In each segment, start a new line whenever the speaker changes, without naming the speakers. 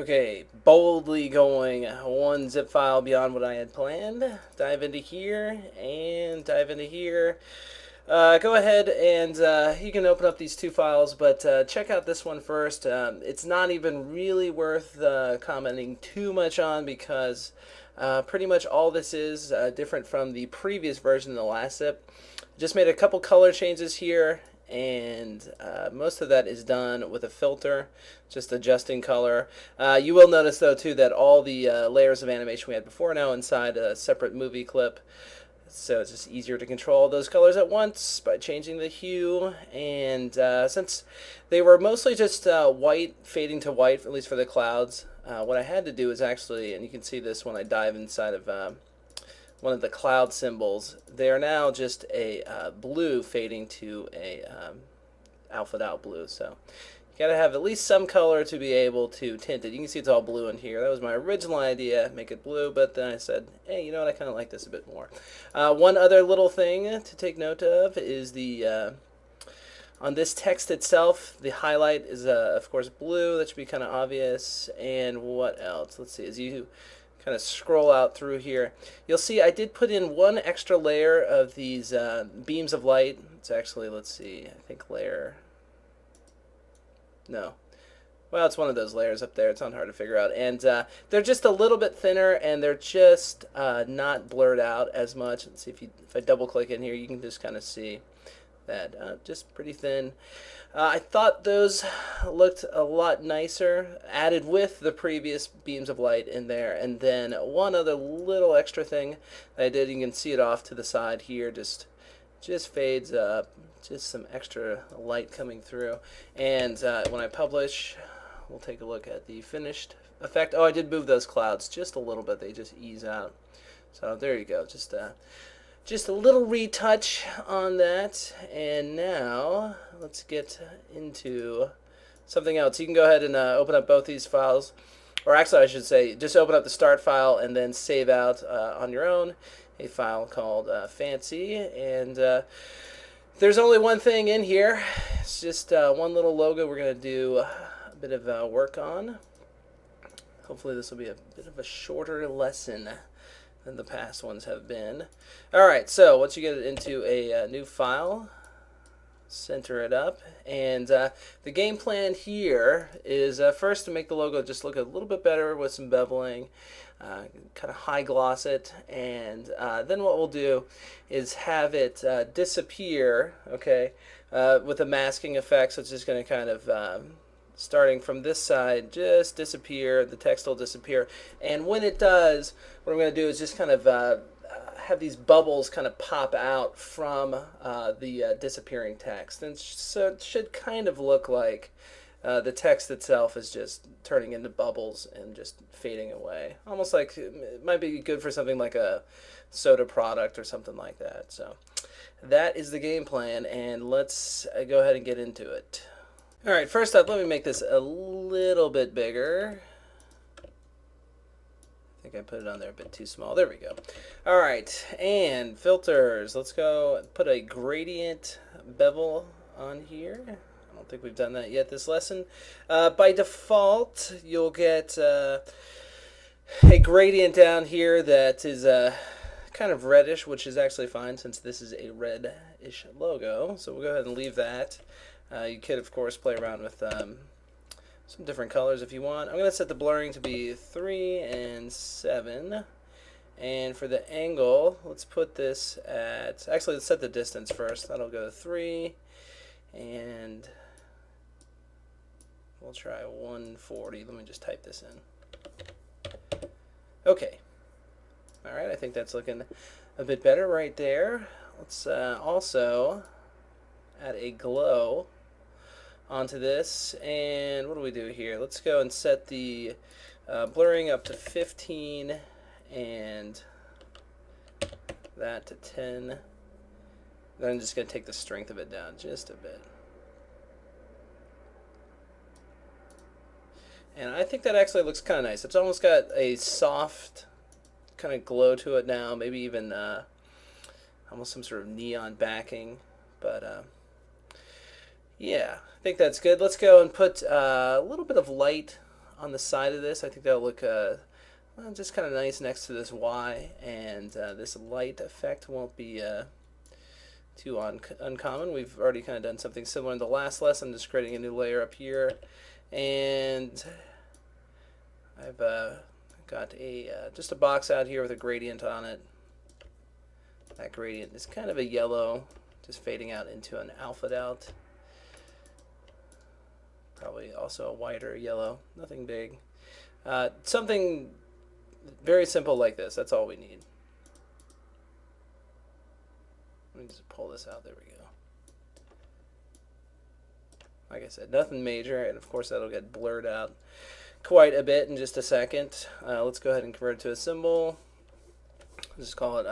Okay, boldly going one zip file beyond what I had planned. Dive into here and dive into here. Go ahead and you can open up these two files, but check out this one first. It's not even really worth commenting too much on because pretty much all this is different from the previous version in the last zip. Just made a couple color changes here, and most of that is done with a filter, just adjusting color. You will notice though too that all the layers of animation we had before now inside a separate movie clip. So it's just easier to control those colors at once by changing the hue. And since they were mostly just white, fading to white, at least for the clouds, what I had to do is actually, and you can see this when I dive inside of one of the cloud symbols, they are now just a blue fading to a alpha out blue. So you gotta have at least some color to be able to tint it. You can see it's all blue in here. That was my original idea, make it blue, but then I said, hey, you know what, I kind of like this a bit more. One other little thing to take note of is the on this text itself, the highlight is of course blue. That should be kind of obvious. And what else? Let's see, as you kind of scroll out through here, you'll see I did put in one extra layer of these beams of light. It's actually, let's see, I think layer, no, well, it's one of those layers up there. It's not hard to figure out. And they're just a little bit thinner, and they're just not blurred out as much. Let's see, if I double click in here, you can just kind of see that just pretty thin. I thought those looked a lot nicer, added with the previous beams of light in there. And then one other little extra thing that I did, you can see it off to the side here, just fades up, just some extra light coming through. And when I publish, we'll take a look at the finished effect. Oh, I did move those clouds just a little bit. They just ease out. So there you go. Just a little retouch on that. And now let's get into something else. You can go ahead and open up both these files. Or actually, I should say, just open up the start file and then save out on your own a file called Fancy. And there's only one thing in here. It's just one little logo we're going to do a bit of work on. Hopefully this will be a bit of a shorter lesson than the past ones have been. Alright, so once you get it into a new file, center it up, and the game plan here is first to make the logo just look a little bit better with some beveling, kind of high gloss it, and then what we'll do is have it disappear, okay, with a masking effect. So it's just going to kind of starting from this side, just disappear, the text will disappear, and when it does, what I'm going to do is just kind of have these bubbles kind of pop out from the disappearing text, and so it should kind of look like the text itself is just turning into bubbles and just fading away, almost like it might be good for something like a soda product or something like that. So that is the game plan, and let's go ahead and get into it. Alright, first up, let me make this a little bit bigger. I think I put it on there a bit too small. There we go. Alright, and filters. Let's go put a gradient bevel on here. I don't think we've done that yet this lesson. By default, you'll get a gradient down here that is kind of reddish, which is actually fine since this is a reddish logo. So we'll go ahead and leave that. You could, of course, play around with some different colors if you want. I'm going to set the blurring to be 3 and 7. And for the angle, let's put this at... Actually, let's set the distance first. That'll go to 3. And we'll try 140. Let me just type this in. Okay. Alright, I think that's looking a bit better right there. Let's also add a glow onto this, and what do we do here? Let's go and set the blurring up to 15 and that to 10. Then I'm just going to take the strength of it down just a bit. And I think that actually looks kind of nice. It's almost got a soft kind of glow to it now, maybe even almost some sort of neon backing, but yeah, I think that's good. Let's go and put a little bit of light on the side of this. I think that'll look well, just kind of nice next to this Y, and this light effect won't be too uncommon. We've already kind of done something similar in the last lesson, just creating a new layer up here, and I've got a just a box out here with a gradient on it. That gradient is kind of a yellow, just fading out into an alpha out. Probably also a white or a yellow, nothing big. Something very simple like this, that's all we need. Let me just pull this out, there we go. Like I said, nothing major, and of course that'll get blurred out quite a bit in just a second. Let's go ahead and convert it to a symbol. Just call it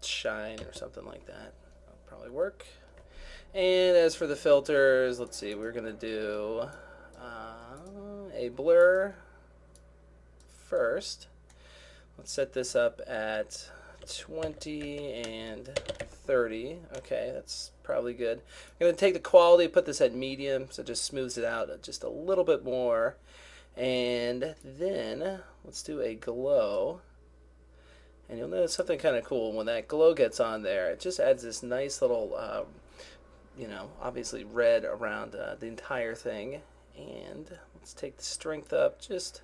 shine or something like that. That'll probably work. And as for the filters, let's see, we're going to do a blur first. Let's set this up at 20 and 30. Okay, that's probably good. I'm going to take the quality, put this at medium, so it just smooths it out just a little bit more. And then let's do a glow. And you'll notice something kind of cool. When that glow gets on there, it just adds this nice little, you know, obviously red around the entire thing. And let's take the strength up just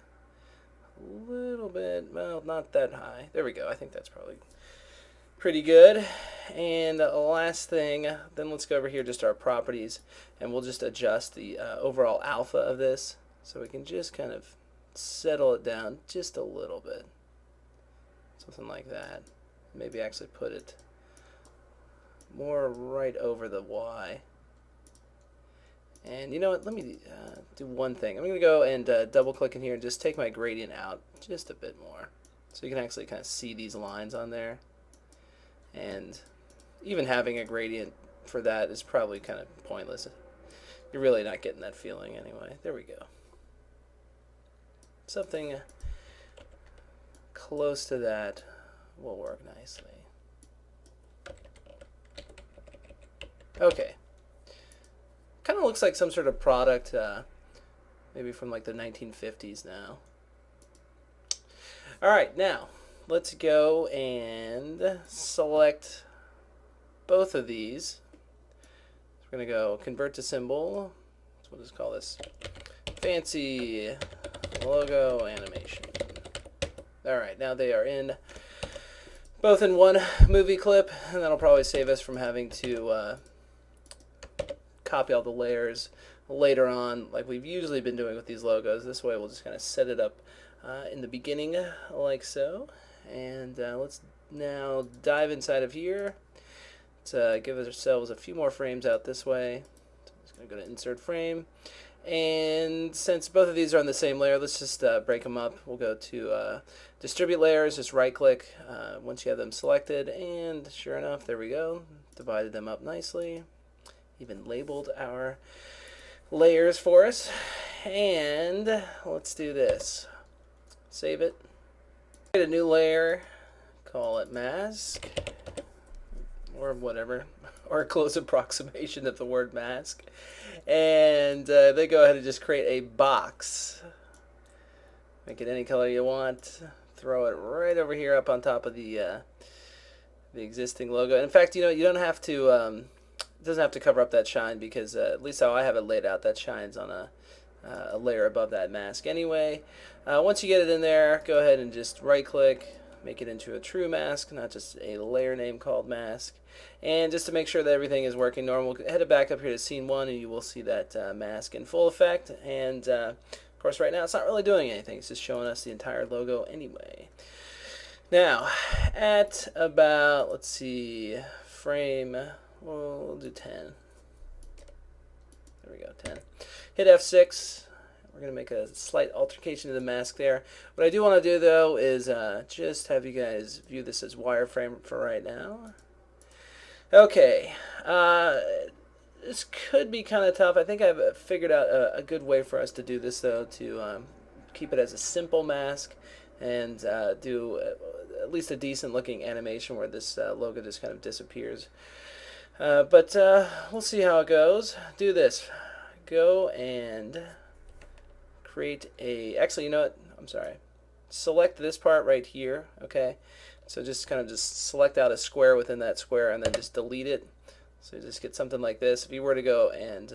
a little bit. Well, not that high. There we go. I think that's probably pretty good. And last thing, then let's go over here just to our properties, and we'll just adjust the overall alpha of this, so we can just kind of settle it down just a little bit. Something like that. Maybe actually put it more right over the Y. And you know what, let me do one thing. I'm going to go and double click in here and just take my gradient out just a bit more, so you can actually kind of see these lines on there. And even having a gradient for that is probably kind of pointless. You're really not getting that feeling anyway. There we go. Something close to that will work nicely. Okay. Kind of looks like some sort of product, maybe from like the 1950s now. Alright, now let's go and select both of these. We're going to go convert to symbol. So we'll just call this fancy logo animation. Alright, now they are in both in one movie clip, and that'll probably save us from having to copy all the layers later on like we've usually been doing with these logos. This way we'll just kind of set it up in the beginning like so. And let's now dive inside of here to give ourselves a few more frames out this way. So I'm just going to go to insert frame. And since both of these are on the same layer, let's just break them up. We'll go to distribute layers, just right click once you have them selected, and sure enough, there we go. Divided them up nicely. Even labeled our layers for us. And let's do this. Save it. Create a new layer, call it mask, or whatever, or a close approximation of the word mask. And then go ahead and just create a box. Make it any color you want. Throw it right over here up on top of the existing logo. In fact, you know, you don't have to. It doesn't have to cover up that shine, because at least how I have it laid out, that shine's on a layer above that mask anyway. Once you get it in there, go ahead and just right click, make it into a true mask, not just a layer name called mask. And just to make sure that everything is working normal, head it back up here to scene 1, and you will see that mask in full effect. And of course right now it's not really doing anything, it's just showing us the entire logo anyway. Now at about, let's see, frame, we'll do 10. There we go, 10. Hit F6. We're going to make a slight altercation to the mask there. What I do want to do, though, is just have you guys view this as wireframe for right now. Okay. This could be kind of tough. I think I've figured out a good way for us to do this, though, to keep it as a simple mask and do at least a decent-looking animation where this logo just kind of disappears. But we'll see how it goes. Do this. Go and create a, actually, you know what, I'm sorry, select this part right here, okay? So just kind of just select out a square within that square and then just delete it. So you just get something like this. If you were to go and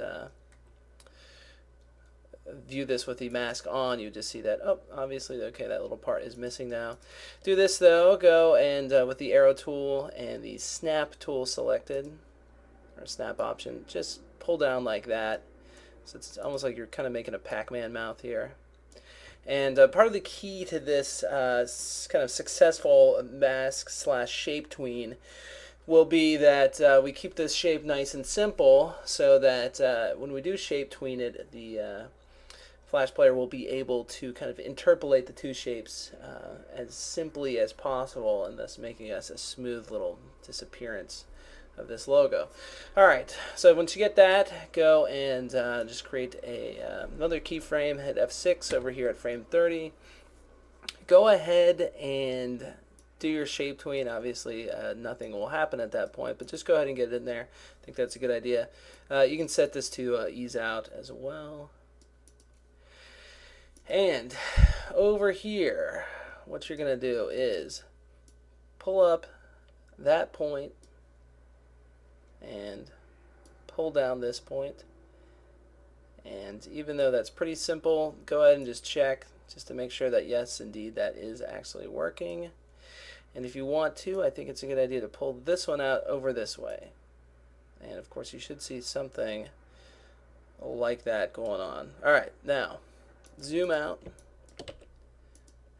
view this with the mask on, you just see that, oh, obviously, okay, that little part is missing now. Do this though, go and with the arrow tool and the snap tool selected, or snap option, just pull down like that. So it's almost like you're kind of making a Pac-Man mouth here. And part of the key to this kind of successful mask slash shape tween will be that we keep this shape nice and simple so that when we do shape tween it, the Flash Player will be able to kind of interpolate the two shapes as simply as possible, and thus making us a smooth little disappearance of this logo. Alright, so once you get that, go and just create another keyframe, hit F6 over here at frame 30. Go ahead and do your shape tween. Obviously nothing will happen at that point, but just go ahead and get it in there. I think that's a good idea. You can set this to ease out as well. And over here, what you're going to do is pull up that point and pull down this point. And even though that's pretty simple, go ahead and just check just to make sure that yes, indeed, that is actually working. And if you want to, I think it's a good idea to pull this one out over this way. And of course, you should see something like that going on. All right, now zoom out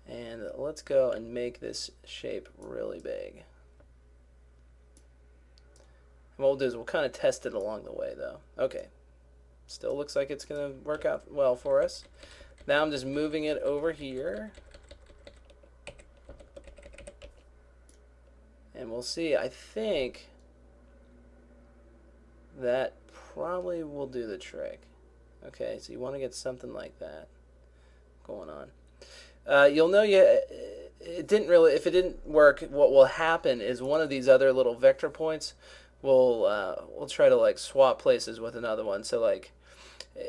and let's go and make this shape really big. And what we'll do is we'll kind of test it along the way though. Okay, still looks like it's going to work out well for us. Now I'm just moving it over here. And we'll see, I think that probably will do the trick. Okay, so you want to get something like that going on. You'll know it didn't really, if it didn't work, what will happen is one of these other little vector points will try to like swap places with another one. So like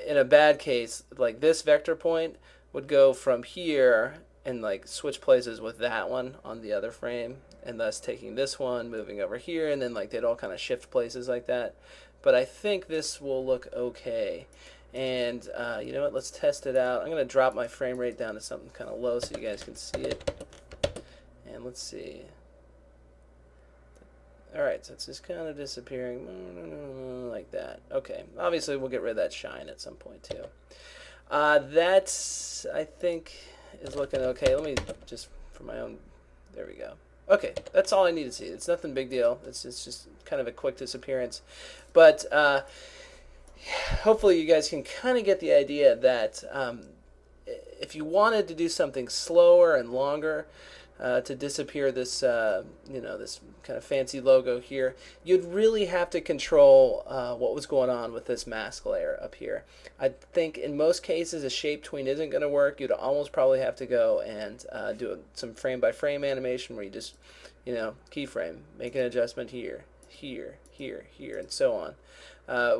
in a bad case, like this vector point would go from here and like switch places with that one on the other frame, and thus taking this one, moving over here, and then like they'd all kind of shift places like that. But I think this will look okay. And you know what, let's test it out. I'm going to drop my frame rate down to something kind of low so you guys can see it. And let's see. Alright, so it's just kind of disappearing like that. Okay, obviously we'll get rid of that shine at some point too. That's, I think, is looking okay. Let me just, for my own, there we go. Okay, that's all I need to see. It's nothing big deal. It's just kind of a quick disappearance. But hopefully you guys can kind of get the idea that if you wanted to do something slower and longer to disappear this, you know, this kind of fancy logo here, you'd really have to control what was going on with this mask layer up here. I think in most cases a shape tween isn't going to work. You'd almost probably have to go and do some frame by frame animation where you just, you know, keyframe, make an adjustment here, here, here, here, and so on.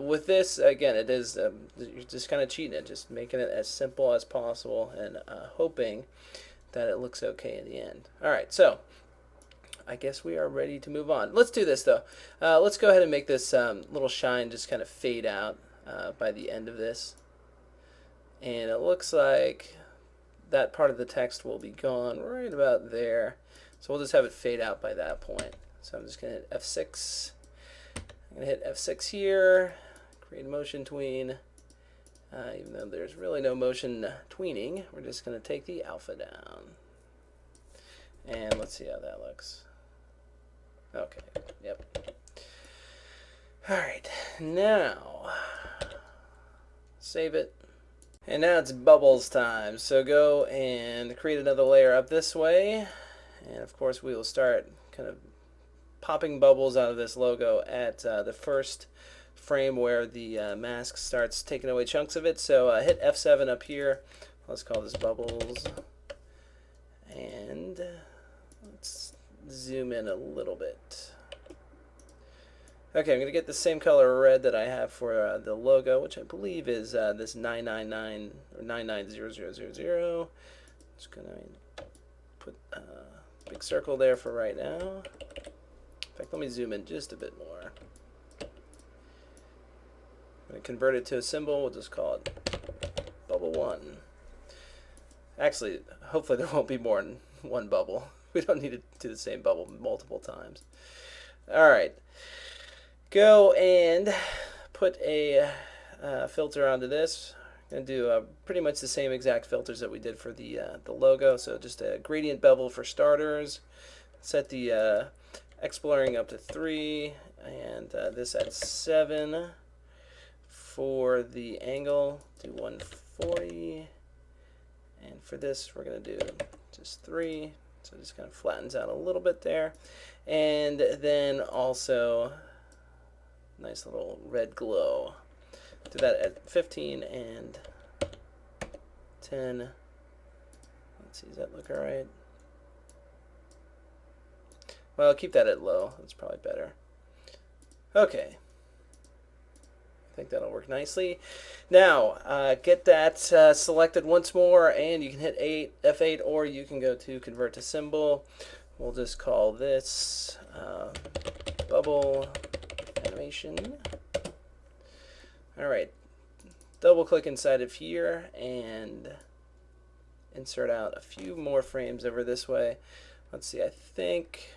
With this, again, it is you're just kind of cheating it, just making it as simple as possible and hoping that it looks okay in the end. Alright, so I guess we are ready to move on. Let's do this though. Let's go ahead and make this little shine just kind of fade out by the end of this. And it looks like that part of the text will be gone right about there. So we'll just have it fade out by that point. So I'm just going to hit F6. I'm going to hit F6 here, create a motion tween. Even though there's really no motion tweening, we're just going to take the alpha down. And let's see how that looks. Okay, yep. Alright, now save it. And now it's bubbles time. So go and create another layer up this way. And of course we will start kind of popping bubbles out of this logo at the first frame where the mask starts taking away chunks of it. So hit F7 up here. Let's call this bubbles. And let's zoom in a little bit. Okay, I'm going to get the same color red that I have for the logo, which I believe is this 999 or 990000. Just going to put a big circle there for right now. In fact, let me zoom in just a bit more. I'm going to convert it to a symbol. We'll just call it bubble 1. Actually, hopefully there won't be more than one bubble. We don't need to do the same bubble multiple times. Alright. Go and put a filter onto this. I'm going to do pretty much the same exact filters that we did for the logo. So just a gradient bevel for starters. Set the X-blurring up to 3 and this at 7. For the angle, do 140. And for this, we're going to do just 3. So it just kind of flattens out a little bit there. And then also, nice little red glow. Do that at 15 and 10. Let's see, does that look alright? Well, keep that at low. That's probably better. Okay. I think that'll work nicely. Now, get that selected once more, and you can hit F8, or you can go to Convert to Symbol. We'll just call this Bubble Animation. Alright, double click inside of here and insert out a few more frames over this way. Let's see, I think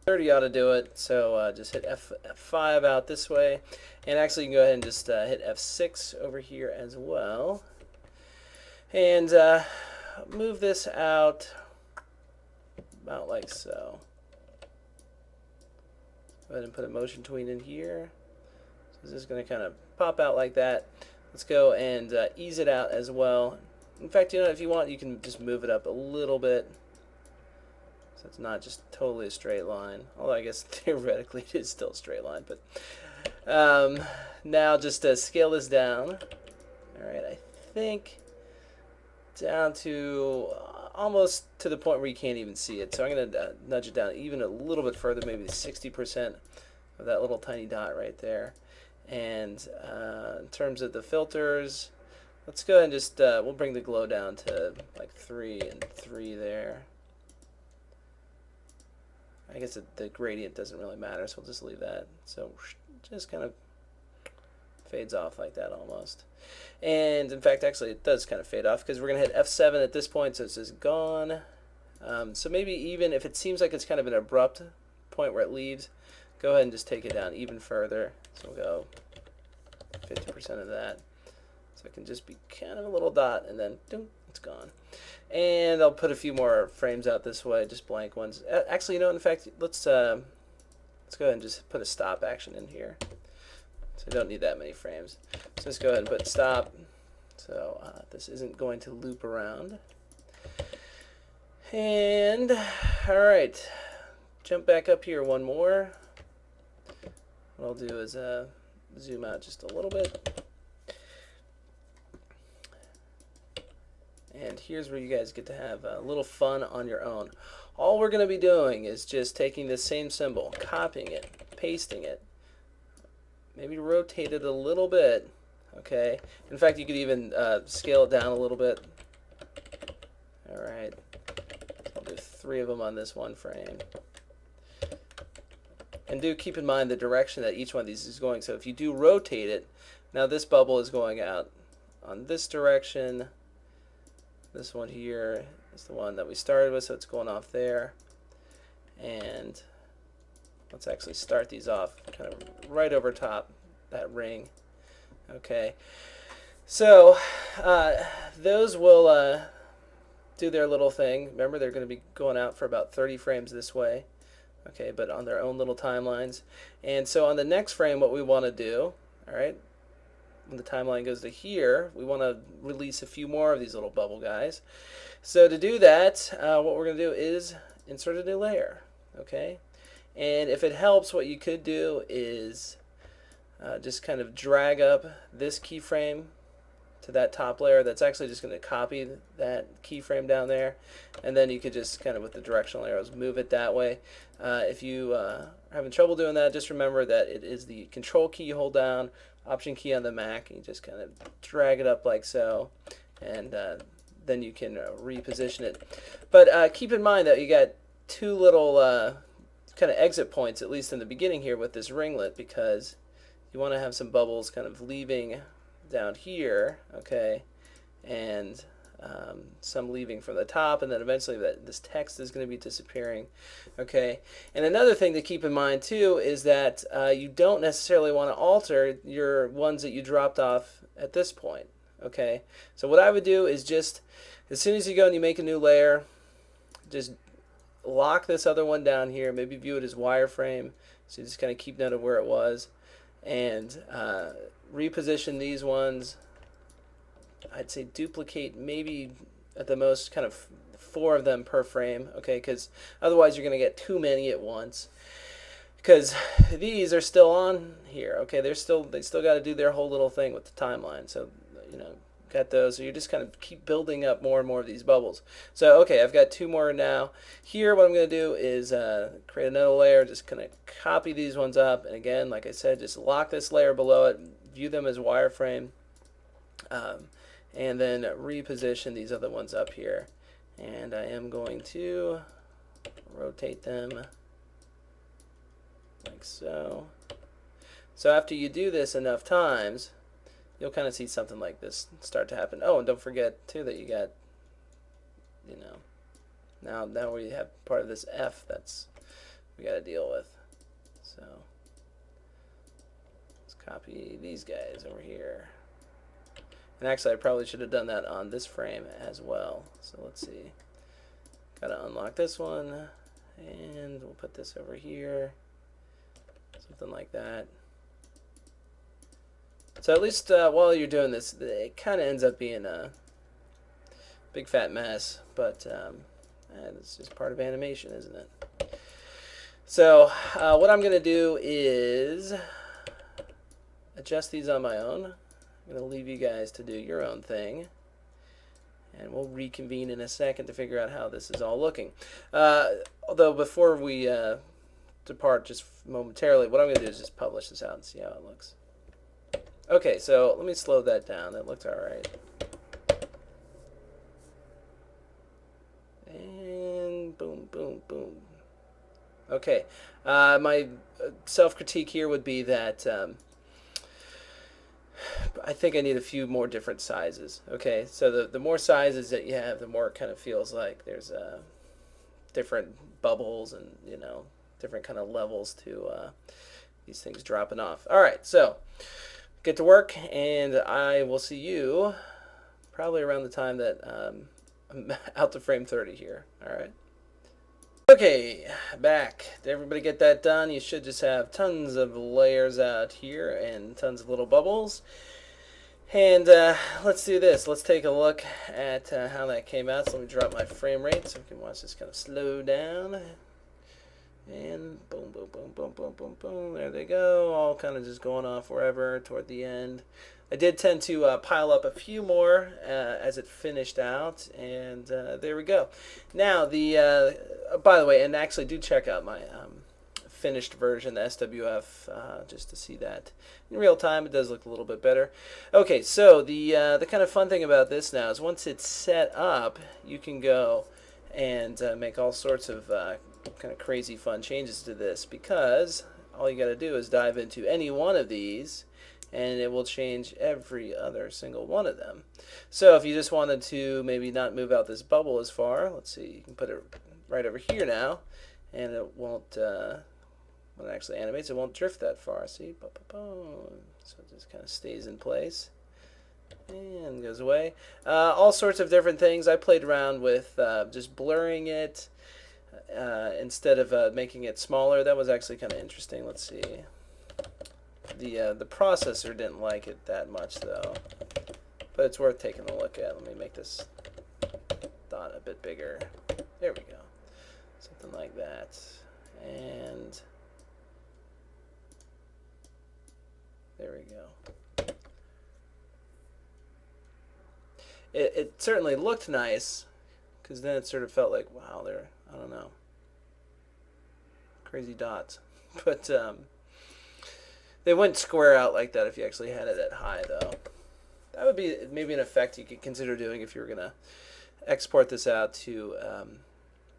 30 ought to do it, so just hit F5 out this way, and actually you can go ahead and just hit F6 over here as well, and move this out about like so. Go ahead and put a motion tween in here. So this is going to kind of pop out like that. Let's go and ease it out as well. In fact, you know, if you want, you can just move it up a little bit. So it's not just totally a straight line. Although I guess theoretically it is still a straight line. But now just scale this down. Alright, I think down to almost to the point where you can't even see it. So I'm going to nudge it down even a little bit further, maybe 60% of that little tiny dot right there. And in terms of the filters, let's go ahead and just, we'll bring the glow down to like 3 and 3 there. I guess the gradient doesn't really matter, so we'll just leave that. So just kind of fades off like that almost. And in fact, actually it does kind of fade off because we're going to hit F7 at this point, so it says gone. So maybe even if it seems like it's kind of an abrupt point where it leaves, go ahead and just take it down even further. So we'll go 50% of that. So it can just be kind of a little dot, and then doom, it's gone. And I'll put a few more frames out this way, just blank ones. Actually, you know, in fact, let's go ahead and just put a stop action in here. So I don't need that many frames. So let's go ahead and put stop. So this isn't going to loop around. And all right, jump back up here one more. What I'll do is zoom out just a little bit. And here's where you guys get to have a little fun on your own. All we're going to be doing is just taking this same symbol, copying it, pasting it, maybe rotate it a little bit, okay? In fact, you could even scale it down a little bit. All right, I'll do 3 of them on this one frame. And do keep in mind the direction that each one of these is going. So if you do rotate it, now this bubble is going out on this direction. This one here is the one that we started with, so it's going off there. And let's actually start these off kind of right over top that ring. Okay, so those will do their little thing. Remember, they're going to be going out for about 30 frames this way. Okay, but on their own little timelines. And so on the next frame, what we want to do, all right, when the timeline goes to here, we want to release a few more of these little bubble guys. So to do that, what we're going to do is insert a new layer. Okay, and if it helps, what you could do is just kind of drag up this keyframe to to that top layer, that's actually just going to copy that keyframe down there, and then you could just kind of with the directional arrows move it that way. If you are having trouble doing that, just remember that it is the control key you hold down, option key on the Mac, and you just kind of drag it up like so, and then you can reposition it. But keep in mind that you got two little kind of exit points, at least in the beginning here with this ringlet, because you want to have some bubbles kind of leaving down here, okay, and some leaving from the top, and then eventually this text is going to be disappearing, okay. And another thing to keep in mind too is that you don't necessarily want to alter your ones that you dropped off at this point, okay. So what I would do is just as soon as you go and you make a new layer, just lock this other one down here, maybe view it as wireframe, so you just kind of keep note of where it was, and reposition these ones. I'd say duplicate maybe at the most kind of 4 of them per frame, okay, because otherwise you're going to get too many at once, because these are still on here, okay. They still got to do their whole little thing with the timeline, so you know, got those. So you just kind of keep building up more and more of these bubbles. So okay, I've got 2 more now. Here what I'm going to do is create another layer, just kind of copy these ones up, and again, like I said, just lock this layer below it, view them as wireframe, and then reposition these other ones up here. And I am going to rotate them like so. So after you do this enough times, you'll kind of see something like this start to happen. Oh, and don't forget too that you got, you know, now we have part of this F that's we got to deal with. So let's copy these guys over here. And actually, I probably should have done that on this frame as well. So let's see. Got to unlock this one, and we'll put this over here, something like that. So at least while you're doing this, it kind of ends up being a big fat mess, but it's just part of animation, isn't it? So what I'm going to do is adjust these on my own. I'm going to leave you guys to do your own thing, and we'll reconvene in a second to figure out how this is all looking. Although before we depart just momentarily, what I'm going to do is just publish this out and see how it looks. Okay, so let me slow that down. That looked alright. And boom, boom, boom. Okay, my self-critique here would be that I think I need a few more different sizes. Okay, so the more sizes that you have, the more it kind of feels like there's different bubbles and, you know, different kind of levels to these things dropping off. Alright, so get to work, and I will see you probably around the time that I'm out to frame 30 here. Alright. Okay, back. Did everybody get that done? You should just have tons of layers out here and tons of little bubbles. And let's do this. Let's take a look at how that came out. So let me drop my frame rate so we can watch this kind of slow down. And boom, boom, boom, boom, boom, boom, boom. There they go. All kind of just going off wherever toward the end. I did tend to pile up a few more as it finished out, and there we go. Now, by the way, and actually do check out my finished version, the SWF, just to see that in real time. It does look a little bit better. Okay, so the kind of fun thing about this now is once it's set up, you can go and make all sorts of kind of crazy fun changes to this, because all you got to do is dive into any one of these and it will change every other single one of them. So if you just wanted to maybe not move out this bubble as far, let's see, you can put it right over here now, and it won't, when it actually animates, it won't drift that far. See? So it just kind of stays in place and goes away. All sorts of different things. I played around with just blurring it instead of making it smaller. That was actually kind of interesting. Let's see. The processor didn't like it that much though, but it's worth taking a look at. Let me make this dot a bit bigger. There we go. Something like that. And there we go. it certainly looked nice, because then it sort of felt like, wow, they're, I don't know, crazy dots. But they wouldn't square out like that if you actually had it at high, though. That would be maybe an effect you could consider doing if you were going to export this out to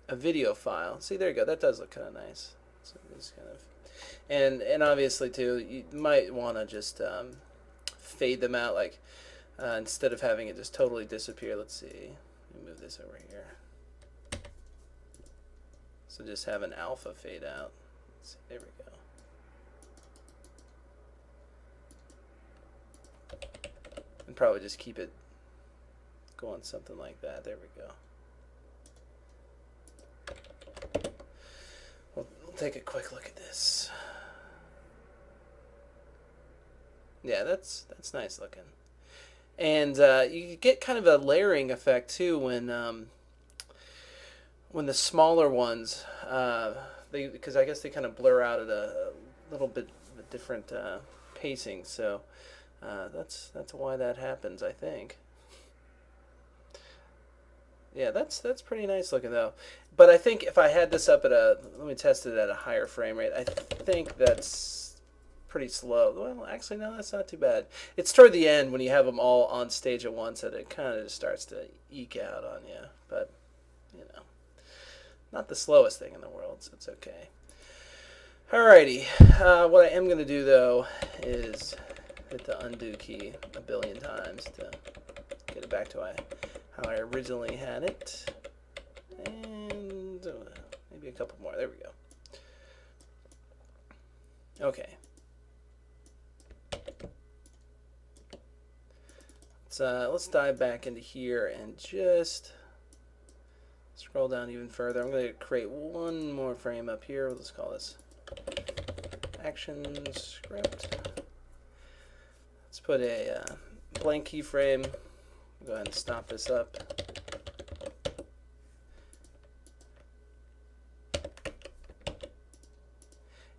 a video file. See, there you go. That does look kind of nice. So it's kind of, and obviously too, you might want to just fade them out, like instead of having it just totally disappear. Let's see. Let me move this over here. So just have an alpha fade out. Let's see, there we go. And probably just keep it going something like that. There we go. We'll take a quick look at this. Yeah, that's nice looking. And you get kind of a layering effect too when the smaller ones, because I guess they kind of blur out at a little bit of a different pacing. So that's why that happens, I think. Yeah, that's pretty nice looking though. But I think if I had this up at let me test it at a higher frame rate. I think that's pretty slow. Well, actually, no, that's not too bad. It's toward the end when you have them all on stage at once that it kind of just starts to eke out on you. But, you know, not the slowest thing in the world, so it's okay. Alrighty, what I am going to do though is hit the undo key a billion times to get it back to how I originally had it. And maybe a couple more. There we go. Okay. Let's dive back into here and just scroll down even further. I'm going to create one more frame up here. Let's call this action script. Let's put a blank keyframe. Go ahead and stop this up.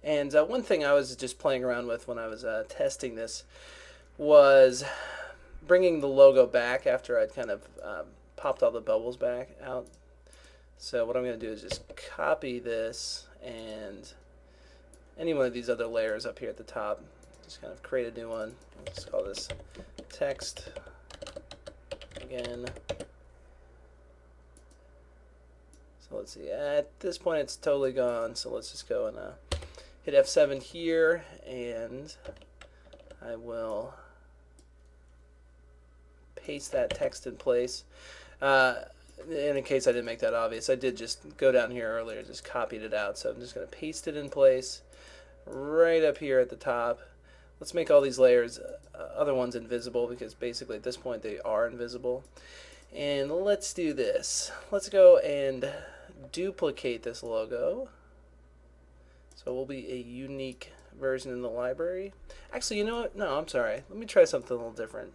And one thing I was just playing around with when I was testing this was bringing the logo back after I'd kind of popped all the bubbles back out. So what I'm going to do is just copy this and any one of these other layers up here at the top. Just kind of create a new one. Let's call this text again. So let's see. At this point, it's totally gone. So let's just go and hit F7 here, and I will paste that text in place. In case I didn't make that obvious, I did just go down here earlier, just copied it out. So I'm just going to paste it in place right up here at the top. Let's make all these layers, other ones invisible, because basically at this point they are invisible. And let's do this. Let's go and duplicate this logo. So it will be a unique version in the library. Actually, you know what? No, I'm sorry. Let me try something a little different.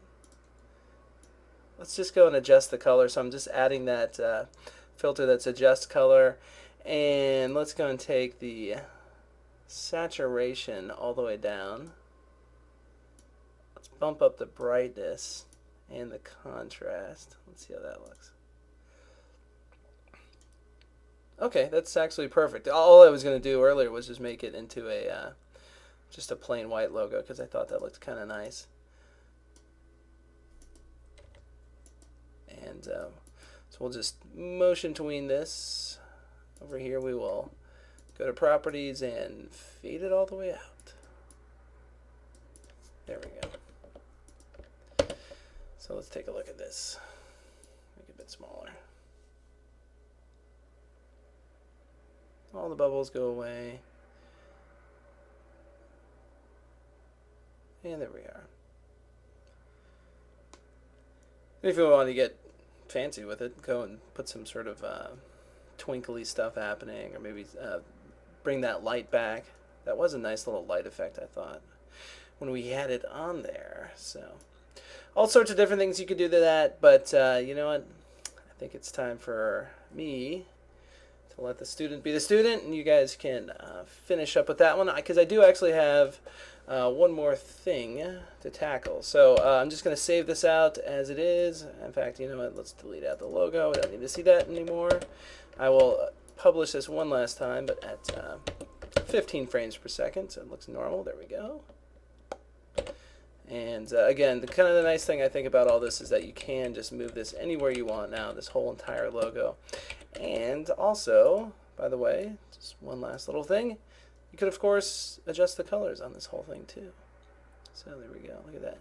Let's just go and adjust the color. So I'm just adding that filter that's adjust color. And let's go and take the saturation all the way down. Let's bump up the brightness and the contrast. Let's see how that looks. Okay, that's actually perfect. All I was going to do earlier was just make it into a just a plain white logo because I thought that looked kind of nice. And so we'll just motion tween this. Over here we will go to properties and fade it all the way out. There we go. So let's take a look at this. Make it a bit smaller. All the bubbles go away. And there we are. If you want to get fancy with it, go and put some sort of twinkly stuff happening, or maybe bring that light back. That was a nice little light effect, I thought, when we had it on there. So all sorts of different things you could do to that, but you know what? I think it's time for me to let the student be the student, and you guys can finish up with that one, because I do actually have one more thing to tackle. So I'm just going to save this out as it is. In fact, you know what? Let's delete out the logo. We don't need to see that anymore. I will publish this one last time, but at 15 frames per second, so it looks normal. There we go. And again, kind of the nice thing I think about all this is that you can just move this anywhere you want now, this whole entire logo. And also, by the way, just one last little thing, you could of course adjust the colors on this whole thing too. So there we go, look at that.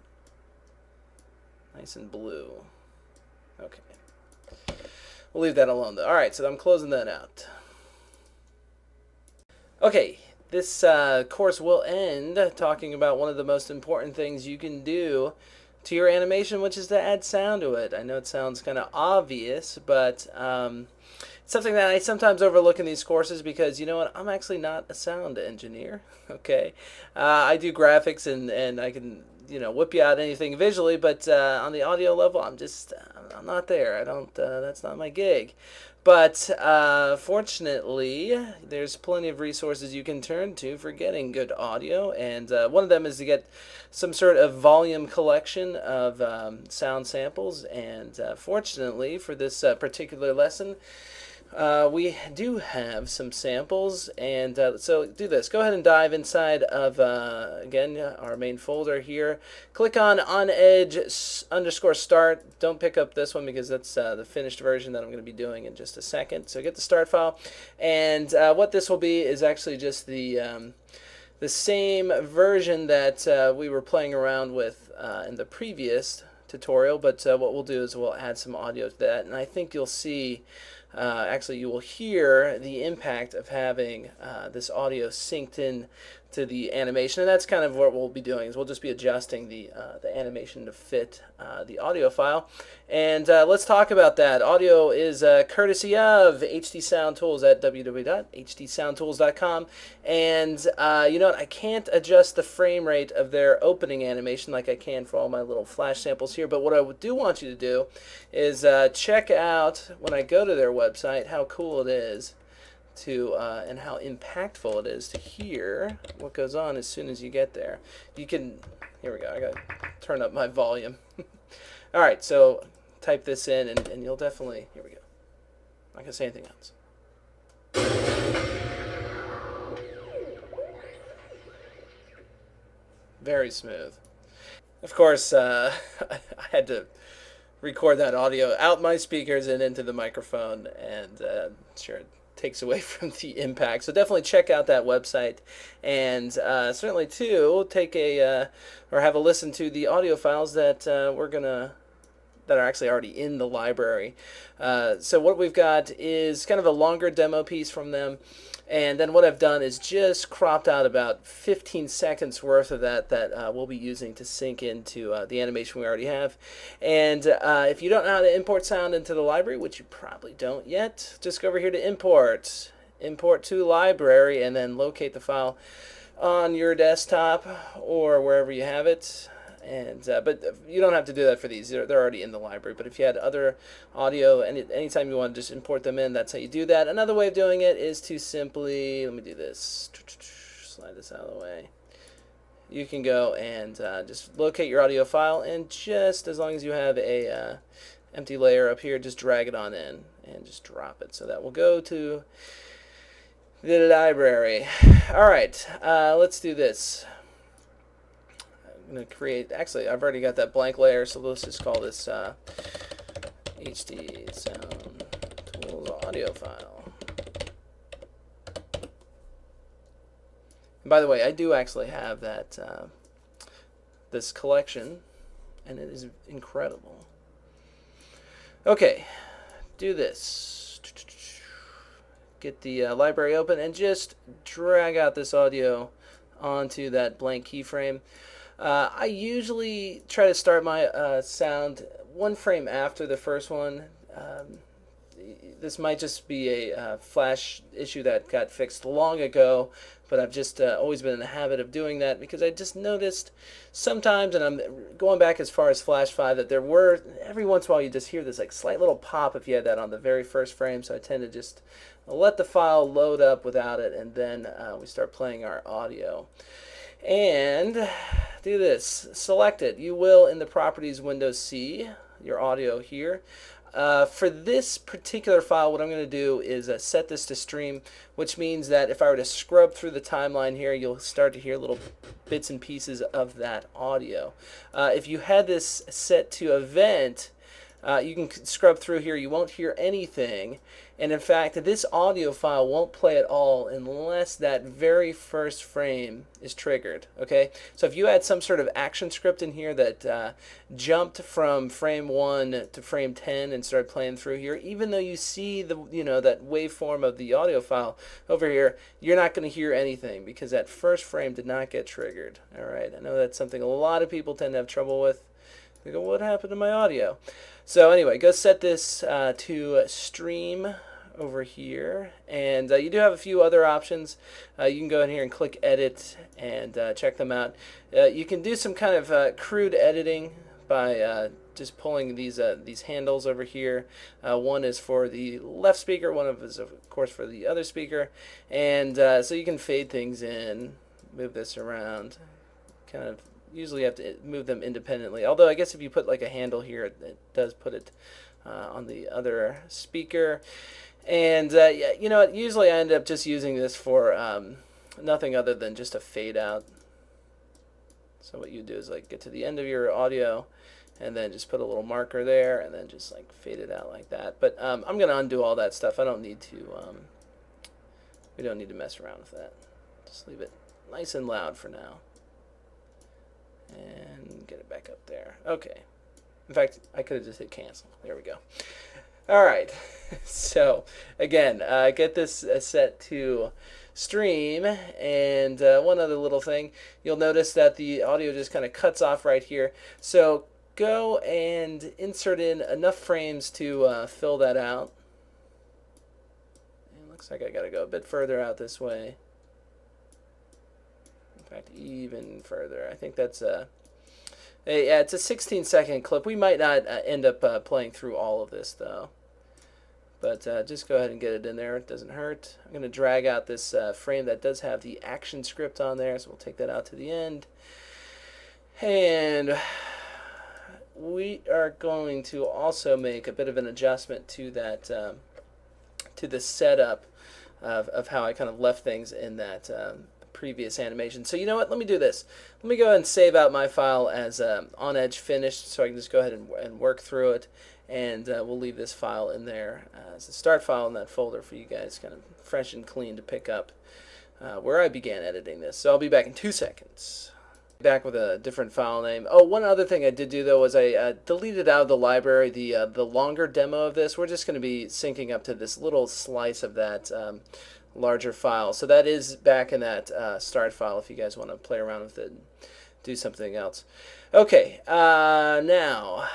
Nice and blue. Okay. We'll leave that alone though. Alright, so I'm closing that out. Okay. This course will end talking about one of the most important things you can do to your animation, which is to add sound to it. I know it sounds kind of obvious, but it's something that I sometimes overlook in these courses because, you know what, I'm actually not a sound engineer, okay? I do graphics and I can, you know, whip you out anything visually, but on the audio level, I'm not there. I don't, that's not my gig. But fortunately, there's plenty of resources you can turn to for getting good audio, and one of them is to get some sort of volume collection of sound samples, and fortunately for this particular lesson, we do have some samples, and so do this. Go ahead and dive inside of, again, our main folder here. Click on onEdge_start. Don't pick up this one because that's the finished version that I'm going to be doing in just a second. So get the start file, and what this will be is actually just the same version that we were playing around with in the previous tutorial, but what we'll do is we'll add some audio to that, and I think you'll see actually you will hear the impact of having this audio synced in to the animation, and that's kind of what we'll be doing is we'll just be adjusting the animation to fit the audio file. And let's talk about that. Audio is courtesy of HD Sound Tools at www.hdsoundtools.com, and you know what, I can't adjust the frame rate of their opening animation like I can for all my little flash samples here, but what I do want you to do is check out, when I go to their website, how cool it is to and how impactful it is to hear what goes on as soon as you get there. You can, here we go, I gotta turn up my volume. Alright, so type this in and you'll definitely, here we go. I'm not gonna say anything else. Very smooth. Of course, I had to record that audio out my speakers and into the microphone, and sure, it takes away from the impact. So definitely check out that website, and certainly too take a or have a listen to the audio files that that are actually already in the library. So what we've got is kind of a longer demo piece from them, and then what I've done is just cropped out about 15 seconds worth of that we'll be using to sync into the animation we already have. And if you don't know how to import sound into the library, which you probably don't yet, just go over here to import to library, and then locate the file on your desktop or wherever you have it. And but you don't have to do that for these. They're already in the library. But if you had other audio, and anytime you want to just import them in, that's how you do that. Another way of doing it is to simply, let me do this, slide this out of the way. You can go and just locate your audio file, and just as long as you have a empty layer up here, just drag it on in and just drop it. So that will go to the library. All right, let's do this. I'm going to create, actually I've already got that blank layer, so let's just call this HD Sound Tools audio file. And by the way, I do actually have that this collection, and it is incredible. Okay, do this. Get the library open and just drag out this audio onto that blank keyframe. I usually try to start my sound one frame after the first one. This might just be a flash issue that got fixed long ago, but I've just always been in the habit of doing that because I just noticed sometimes, and I'm going back as far as Flash 5, that there were, every once in a while you just hear this like slight little pop if you had that on the very first frame, so I tend to just let the file load up without it, and then we start playing our audio. And do this. Select it. You will, in the Properties window, see your audio here. For this particular file, what I'm going to do is set this to stream, which means that if I were to scrub through the timeline here, you'll start to hear little bits and pieces of that audio. If you had this set to event, you can scrub through here, you won't hear anything, and in fact this audio file won't play at all unless that very first frame is triggered. Okay, so if you had some sort of action script in here that jumped from frame 1 to frame 10 and started playing through here, even though you see the that waveform of the audio file over here, you're not going to hear anything because that first frame did not get triggered. Alright, I know that's something a lot of people tend to have trouble with. They go, what happened to my audio? So anyway, go set this to stream over here, and you do have a few other options. You can go in here and click edit and check them out. You can do some kind of crude editing by just pulling these handles over here. One is for the left speaker, one is of course for the other speaker, and so you can fade things in, move this around, kind of. Usually you have to move them independently, although I guess if you put like a handle here, it does put it on the other speaker. And yeah, you know what, usually I end up just using this for nothing other than just a fade out. So what you do is like get to the end of your audio and then just put a little marker there and then just like fade it out like that. But I'm going to undo all that stuff. I don't need to we don't need to mess around with that. Just leave it nice and loud for now. And get it back up there. Okay. In fact, I could have just hit cancel. There we go. Alright. So, again, get this set to stream. And one other little thing. You'll notice that the audio just kind of cuts off right here. So, go and insert in enough frames to fill that out. It looks like I got to go a bit further out this way. In fact, even further. I think that's yeah, it's a 16-second clip. We might not end up playing through all of this though, but just go ahead and get it in there. It doesn't hurt. I'm going to drag out this frame that does have the action script on there, so we'll take that out to the end, and we are going to also make a bit of an adjustment to that to the setup of how I kind of left things in that previous animation. So you know what, let me do this. Let me go ahead and save out my file as on edge finished, so I can just go ahead and work through it, and we'll leave this file in there as a start file in that folder for you guys, kind of fresh and clean to pick up where I began editing this. So I'll be back in 2 seconds. Back with a different file name. Oh, one other thing I did do though was I deleted out of the library the longer demo of this. We're just going to be syncing up to this little slice of that larger file. So that is back in that start file if you guys want to play around with it and do something else. Okay, now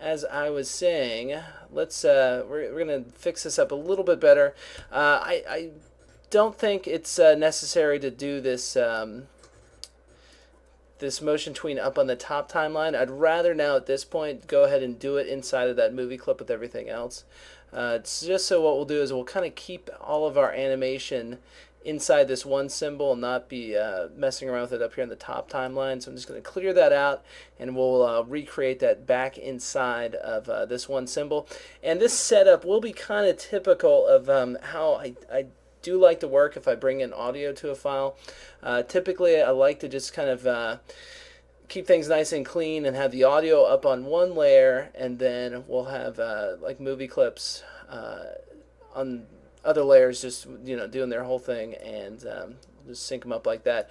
as I was saying, let's we're gonna fix this up a little bit better. I don't think it's necessary to do this this motion tween up on the top timeline. I'd rather now at this point go ahead and do it inside of that movie clip with everything else. It's just so what we'll do is we'll kind of keep all of our animation inside this one symbol and not be messing around with it up here in the top timeline. So I'm just going to clear that out, and we'll recreate that back inside of this one symbol. And this setup will be kind of typical of how I do like to work if I bring in audio to a file. Typically I like to just kind of keep things nice and clean and have the audio up on one layer, and then we'll have like movie clips on other layers, just doing their whole thing, and just sync them up like that.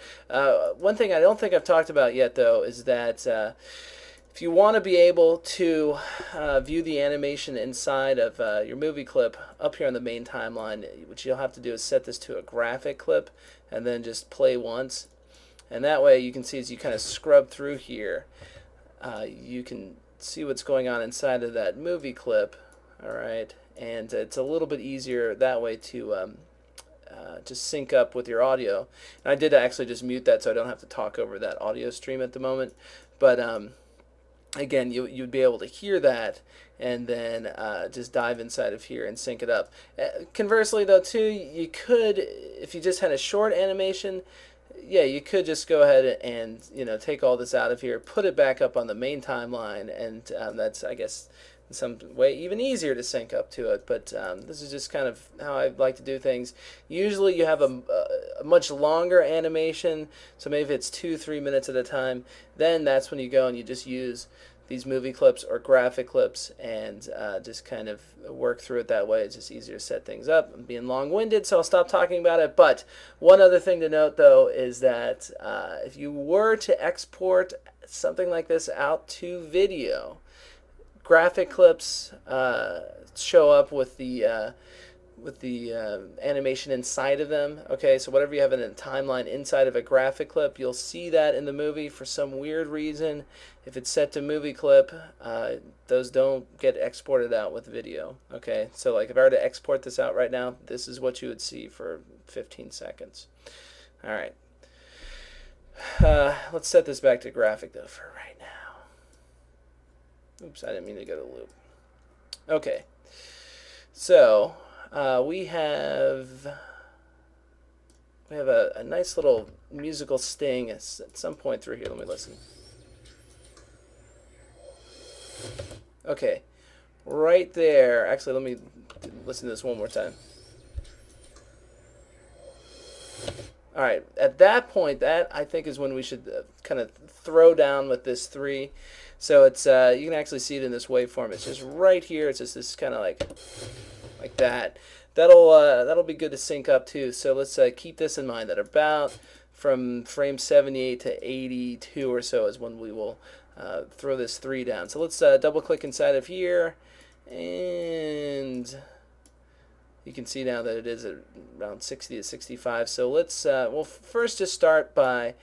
One thing I don't think I've talked about yet though is that if you want to be able to view the animation inside of your movie clip up here on the main timeline, what you'll have to do is set this to a graphic clip and then just play once. And that way you can see as you kind of scrub through here, you can see what's going on inside of that movie clip. Alright, and it's a little bit easier that way to just sync up with your audio. And I did actually just mute that so I don't have to talk over that audio stream at the moment. But again, you'd be able to hear that and then just dive inside of here and sync it up. Conversely though too, you could, if you just had a short animation, yeah, you could just go ahead and take all this out of here, put it back up on the main timeline, and that's, I guess, in some way even easier to sync up to it. But this is just kind of how I like to do things. Usually you have a much longer animation, so maybe if it's 2-3 minutes at a time, then that's when you go and you just use these movie clips or graphic clips and just kind of work through it that way. It's just easier to set things up. I'm being long-winded, so I'll stop talking about it. But one other thing to note, though, is that if you were to export something like this out to video, graphic clips show up with the animation inside of them. Okay, so whatever you have in a timeline inside of a graphic clip, you'll see that in the movie. For some weird reason, if it's set to movie clip, those don't get exported out with video. Okay, so like if I were to export this out right now, this is what you would see for 15 seconds. All right, let's set this back to graphic though for right now. Oops, I didn't mean to go to loop. Okay, so we have a nice little musical sting at some point through here. Let me listen. Okay, right there. Actually, let me listen to this one more time. All right, at that point, that I think is when we should kind of throw down with this 3. So it's you can actually see it in this waveform. It's just right here. It's just this kind of like that. That'll be good to sync up too. So let's keep this in mind that about from frame 78 to 82 or so is when we will throw this 3 down. So let's double click inside of here, and you can see now that it is around 60 to 65. So let's we'll first just start by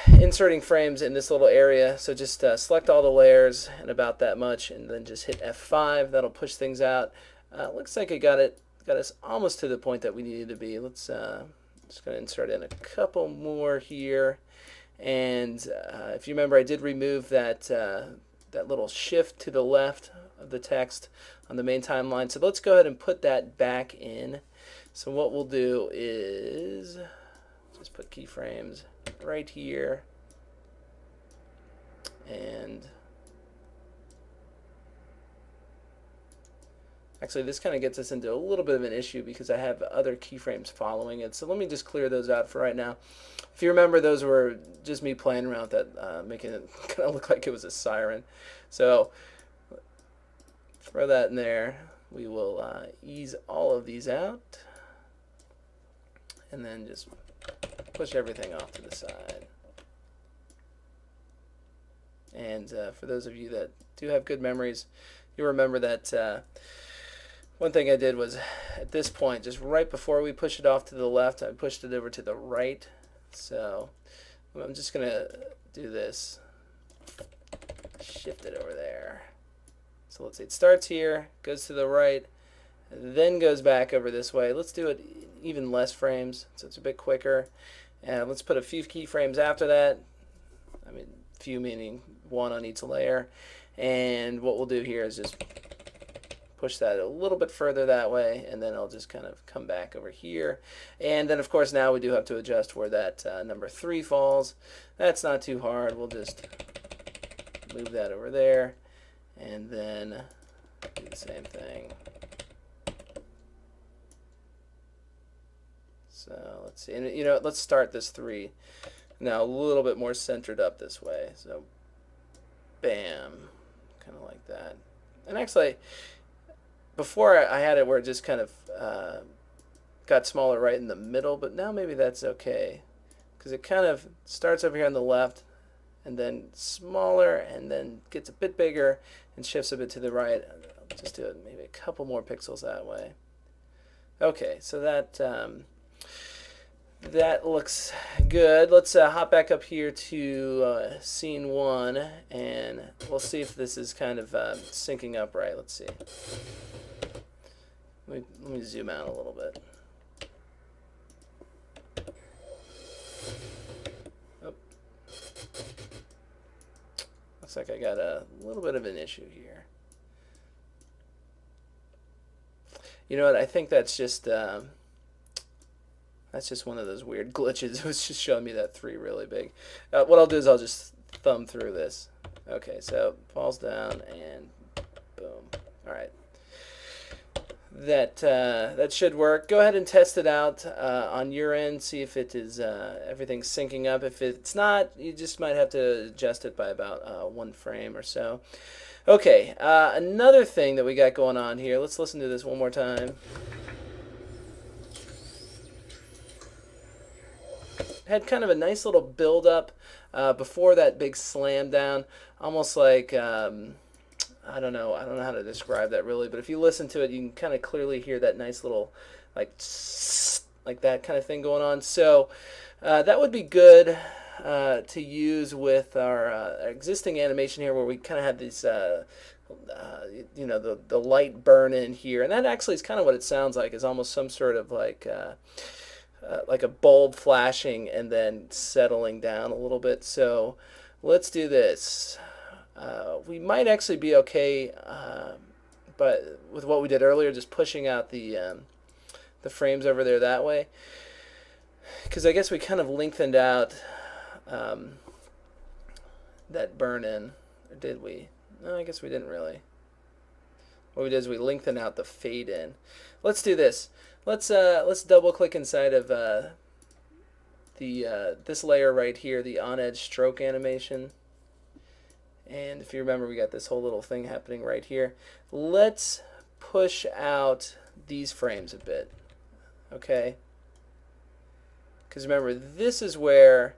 inserting frames in this little area. So just select all the layers and about that much, and then just hit F5. That'll push things out. Looks like it got us almost to the point that we needed to be. Let's just going to insert in a couple more here. And if you remember, I did remove that little shift to the left of the text on the main timeline. So let's go ahead and put that back in. So what we'll do is just put keyframes right here, and actually this kind of gets us into a little bit of an issue because I have other keyframes following it. So let me just clear those out for right now. If you remember, those were just me playing around with that, making it kind of look like it was a siren. So throw that in there. We will ease all of these out, and then just push everything off to the side. And for those of you that do have good memories, you'll remember that one thing I did was at this point, just right before we push it off to the left, I pushed it over to the right. So I'm just going to do this, shift it over there. So let's see, it starts here, goes to the right, then goes back over this way. Let's do it even less frames, so it's a bit quicker. And let's put a few keyframes after that. I mean, few meaning 1 on each layer. And what we'll do here is just push that a little bit further that way, and then I'll just kind of come back over here. And then, of course, now we do have to adjust where that number 3 falls. That's not too hard. We'll just move that over there, and then do the same thing. So let's see, and let's start this 3 now a little bit more centered up this way. So bam, kind of like that. And actually, before I had it where it just kind of got smaller right in the middle, but now maybe that's okay, because it kind of starts over here on the left and then smaller and then gets a bit bigger and shifts a bit to the right. I'll just do it maybe a couple more pixels that way. Okay, so that that looks good. Let's hop back up here to scene 1, and we'll see if this is kind of syncing up right. Let's see. Let me zoom out a little bit. Oh. Looks like I got a little bit of an issue here. You know what? I think that's just That's just one of those weird glitches. It was just showing me that 3 really big. What I'll do is I'll just thumb through this. Okay, so it falls down and boom. All right. That should work. Go ahead and test it out on your end. See if it is everything's syncing up. If it's not, you just might have to adjust it by about 1 frame or so. Okay, another thing that we got going on here. Let's listen to this one more time. Had kind of a nice little build up before that big slam down, almost like I don't know how to describe that really, but if you listen to it, you can kind of clearly hear that nice little like that kind of thing going on. So that would be good to use with our existing animation here, where we kind of have these you know, the light burn in here, and that actually is kind of what it sounds like. Is almost some sort of like a bulb flashing and then settling down a little bit. So let's do this. We might actually be okay, but with what we did earlier, just pushing out the frames over there that way, because I guess we kind of lengthened out that burn in, or did we? No, I guess we didn't really. What we did is we lengthened out the fade in. Let's do this. Let's double click inside of this layer right here, the on edge stroke animation. And if you remember, we got this whole little thing happening right here. Let's push out these frames a bit, okay? Because remember, this is where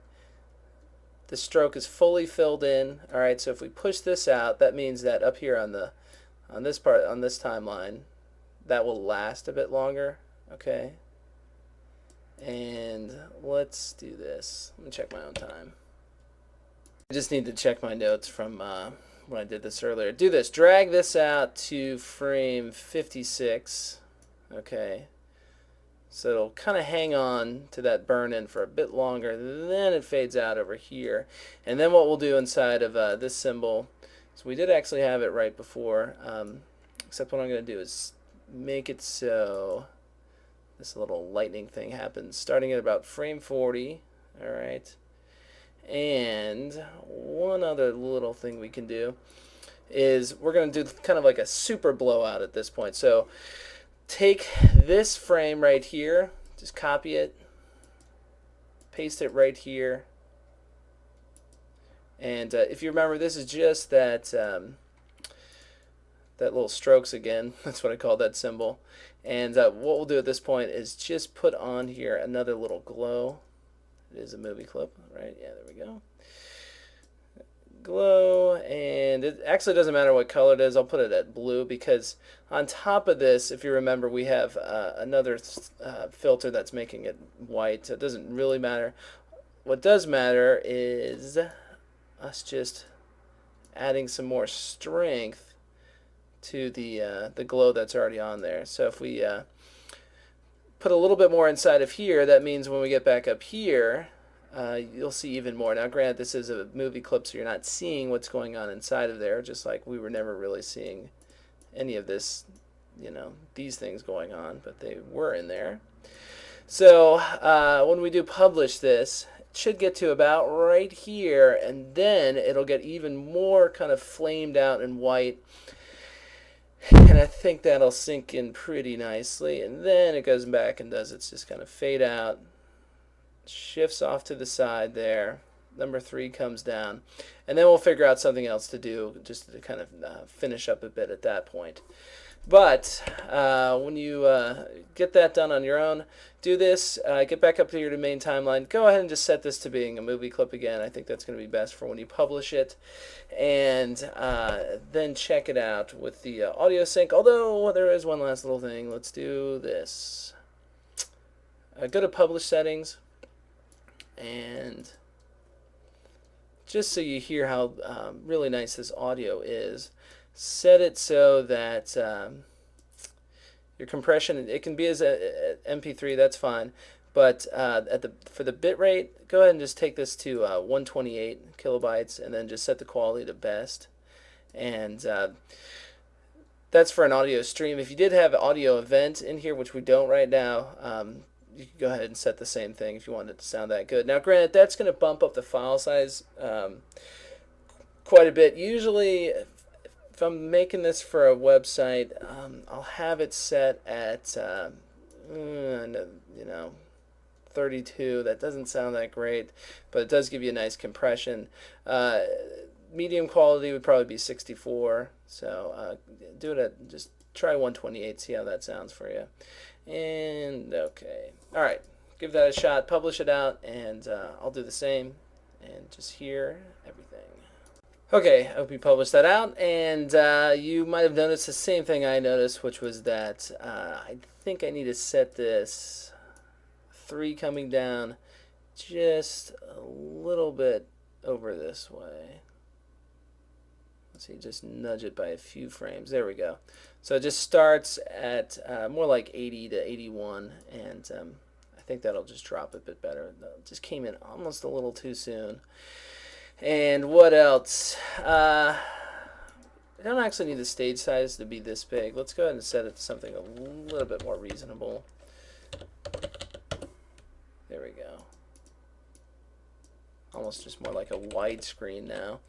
the stroke is fully filled in. All right, so if we push this out, that means that up here on this timeline, that will last a bit longer, okay? And let's do this. Let me check my own time. I just need to check my notes from when I did this earlier. Do this. Drag this out to frame 56. Okay. So it'll kind of hang on to that burn-in for a bit longer. Then it fades out over here. And then what we'll do inside of this symbol, so we did actually have it right before, except what I'm going to do is make it so this little lightning thing happens starting at about frame 40. All right. And one other little thing we can do is we're going to do kind of like a super blowout at this point. So take this frame right here, just copy it, paste it right here, and if you remember, this is just that that little strokes again. That's what I call that symbol. And what we'll do at this point is just put on here another little glow. It is a movie clip, right? Yeah, there we go. Glow, and it actually doesn't matter what color it is. I'll put it at blue, because on top of this, if you remember, we have another filter that's making it white. So it doesn't really matter. What does matter is us just adding some more strength to the glow that's already on there. So if we put a little bit more inside of here, that means when we get back up here, you'll see even more. Now granted, this is a movie clip, so you're not seeing what's going on inside of there, just like we were never really seeing any of this, you know, these things going on, but they were in there. So when we do publish this, it should get to about right here, and then it'll get even more kind of flamed out and white. And I think that'll sink in pretty nicely, and then it goes back and does its just kind of fade out, shifts off to the side there, number 3 comes down, and then we'll figure out something else to do just to kind of finish up a bit at that point. But when you get that done on your own, do this, get back up to your main timeline, go ahead and just set this to being a movie clip again. I think that's going to be best for when you publish it, and then check it out with the audio sync. Although there is one last little thing. Let's do this. Go to publish settings, and just so you hear how really nice this audio is, set it so that your compression, it can be as a MP3, that's fine, but for the bit rate, go ahead and just take this to 128 kilobytes, and then just set the quality to best. And that's for an audio stream. If you did have audio event in here, which we don't right now, you can go ahead and set the same thing if you want it to sound that good. Now, granted, that's going to bump up the file size quite a bit. Usually, if I'm making this for a website, I'll have it set at, 32. That doesn't sound that great, but it does give you a nice compression. Medium quality would probably be 64. So do it at, just try 128, see how that sounds for you. And okay, all right, give that a shot, publish it out, and I'll do the same, and just hear everything. Okay, I hope you published that out, and you might have noticed the same thing I noticed, which was that I think I need to set this 3 coming down just a little bit over this way. Let's see, just nudge it by a few frames. There we go. So it just starts at more like 80 to 81, and I think that'll just drop a bit better. It just came in almost a little too soon. And what else? I don't actually need the stage size to be this big. Let's go ahead and set it to something a little bit more reasonable. There we go. Almost just more like a widescreen now.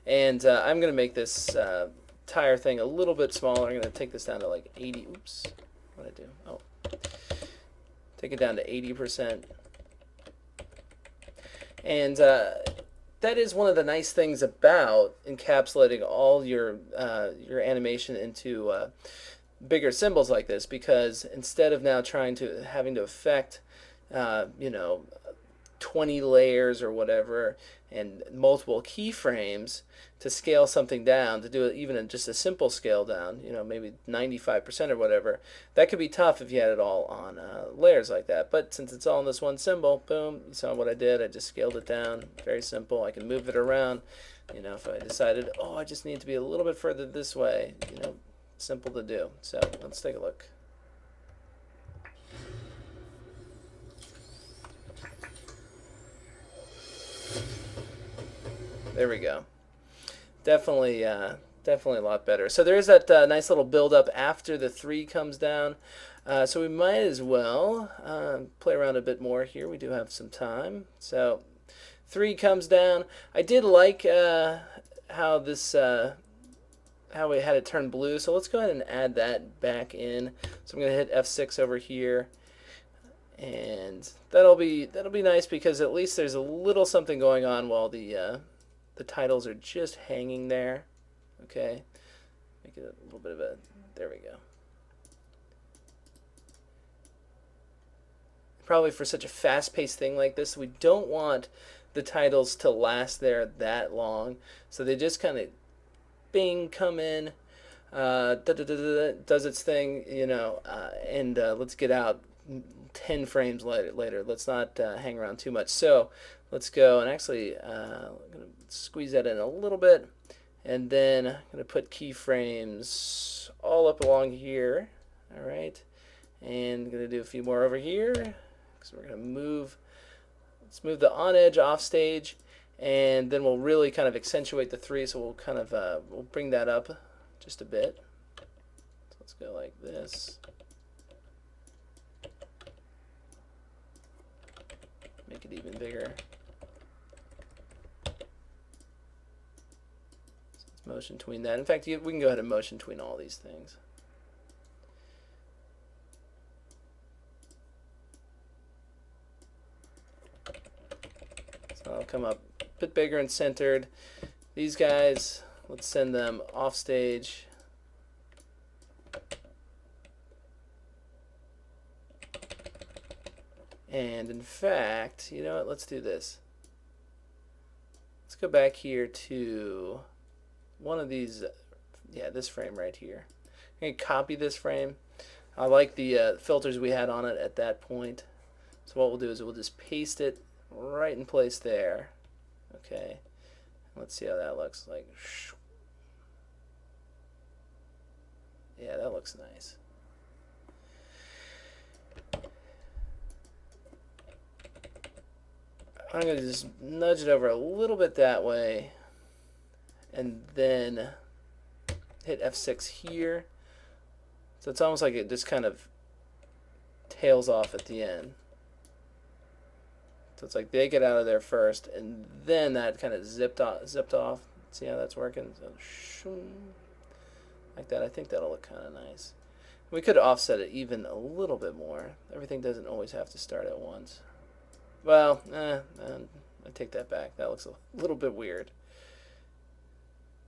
And I'm going to make this tire thing a little bit smaller. I'm going to take this down to like 80. Oops. What did I do? Oh. Take it down to 80%. And that is one of the nice things about encapsulating all your animation into bigger symbols like this, because instead of now having to affect 20 layers or whatever and multiple keyframes to scale something down, to do it even in just a simple scale down, maybe 95% or whatever, that could be tough if you had it all on layers like that. But since it's all in this one symbol, boom, you saw what I did. I just scaled it down. Very simple. I can move it around. If I decided, oh, I just need to be a little bit further this way, simple to do. So let's take a look. There we go. Definitely a lot better. So there is that nice little build up after the 3 comes down. So we might as well play around a bit more here. We do have some time. So 3 comes down. I did like how this how we had it turn blue. So let's go ahead and add that back in. So I'm going to hit F6 over here. And that'll be nice, because at least there's a little something going on while the titles are just hanging there. Okay, make it a little bit of a, there we go. Probably for such a fast-paced thing like this, we don't want the titles to last there that long, so they just kind of bing, come in, does its thing, and let's get out 10 frames later. Let's not hang around too much. So let's go and actually I'm going to squeeze that in a little bit, and then I'm going to put keyframes all up along here. All right, and I'm going to do a few more over here, because we're going to let's move the on edge off stage, and then we'll really kind of accentuate the 3. So we'll kind of we'll bring that up just a bit. So let's go like this. Make it even bigger. So let's motion tween that. In fact, we can go ahead and motion tween all these things. So I'll come up a bit bigger and centered. These guys, let's send them off stage. And in fact, you know what, let's do this. Let's go back here to one of these, this frame right here. I'm going to copy this frame. I like the filters we had on it at that point. So what we'll do is we'll just paste it right in place there. Okay, let's see how that looks like. Yeah, that looks nice. I'm going to just nudge it over a little bit that way, and then hit F6 here. So it's almost like it just kind of tails off at the end. So it's like they get out of there first, and then that kind of zipped off. See how that's working? So, like that. I think that'll look kind of nice. We could offset it even a little bit more. Everything doesn't always have to start at once. Well, I take that back. That looks a little bit weird.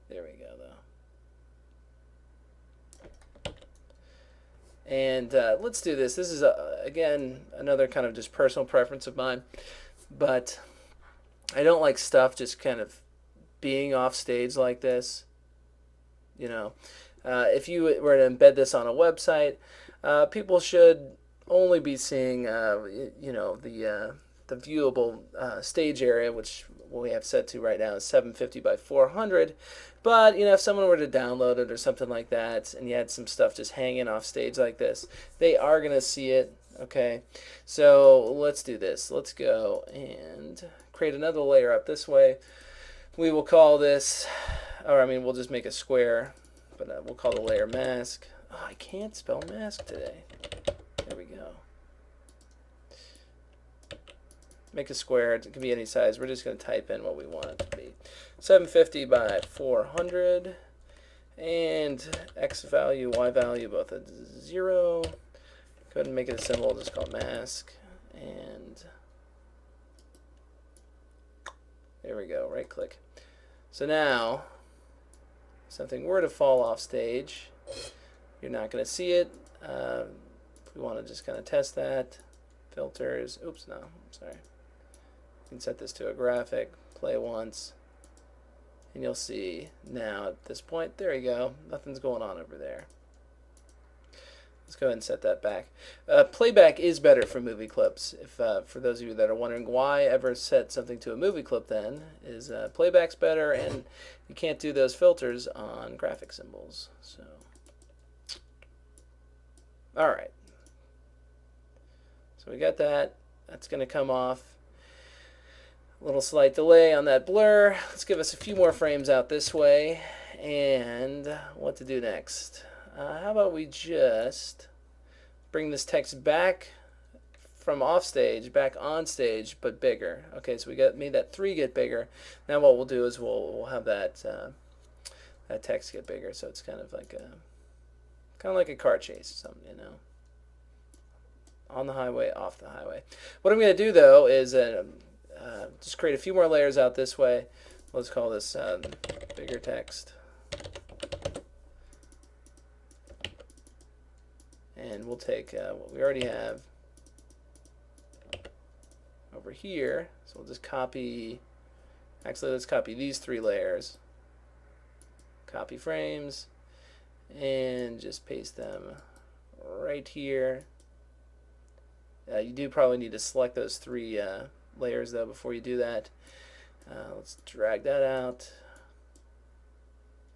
There we go, though. And let's do this. This is, again, another kind of just personal preference of mine. But I don't like stuff just kind of being off stage like this. You know, if you were to embed this on a website, people should only be seeing, you know, the viewable stage area, which we have set to right now is 750 by 400. But, you know, if someone were to download it or something like that, and you had some stuff just hanging off stage like this, they are going to see it, okay? So let's do this. Let's go and create another layer up this way. We will call this, or I mean, we'll just make a square, but we'll call the layer mask. Oh, I can't spell mask today. There we go. Make a square. It can be any size. We're just going to type in what we want it to be. 750 by 400. And X value, Y value, both at 0. Go ahead and make it a symbol. Just call it mask. And there we go. Right click. So now, if something were to fall off stage, you're not going to see it. If we want to just kind of test that, filters. Oops, no. I'm sorry. You can set this to a graphic, play once, and you'll see now at this point, there you go, nothing's going on over there. Let's go ahead and set that back. Playback is better for movie clips. If for those of you that are wondering why ever set something to a movie clip, then is playback's better, and you can't do those filters on graphic symbols. So, all right. So we got that. That's going to come off. A little slight delay on that blur. Let's give us a few more frames out this way. And what to do next? How about we just bring this text back from off stage, back on stage, but bigger. Okay, so we made that 3 get bigger. Now what we'll do is we'll have that that text get bigger, so it's kind of like a car chase or something, you know. On the highway, off the highway. What I'm going to do though is just create a few more layers out this way. Let's call this bigger text. And we'll take what we already have over here. So we'll just copy, actually let's copy these 3 layers. Copy frames and just paste them right here. You do probably need to select those 3 layers though before you do that. Let's drag that out.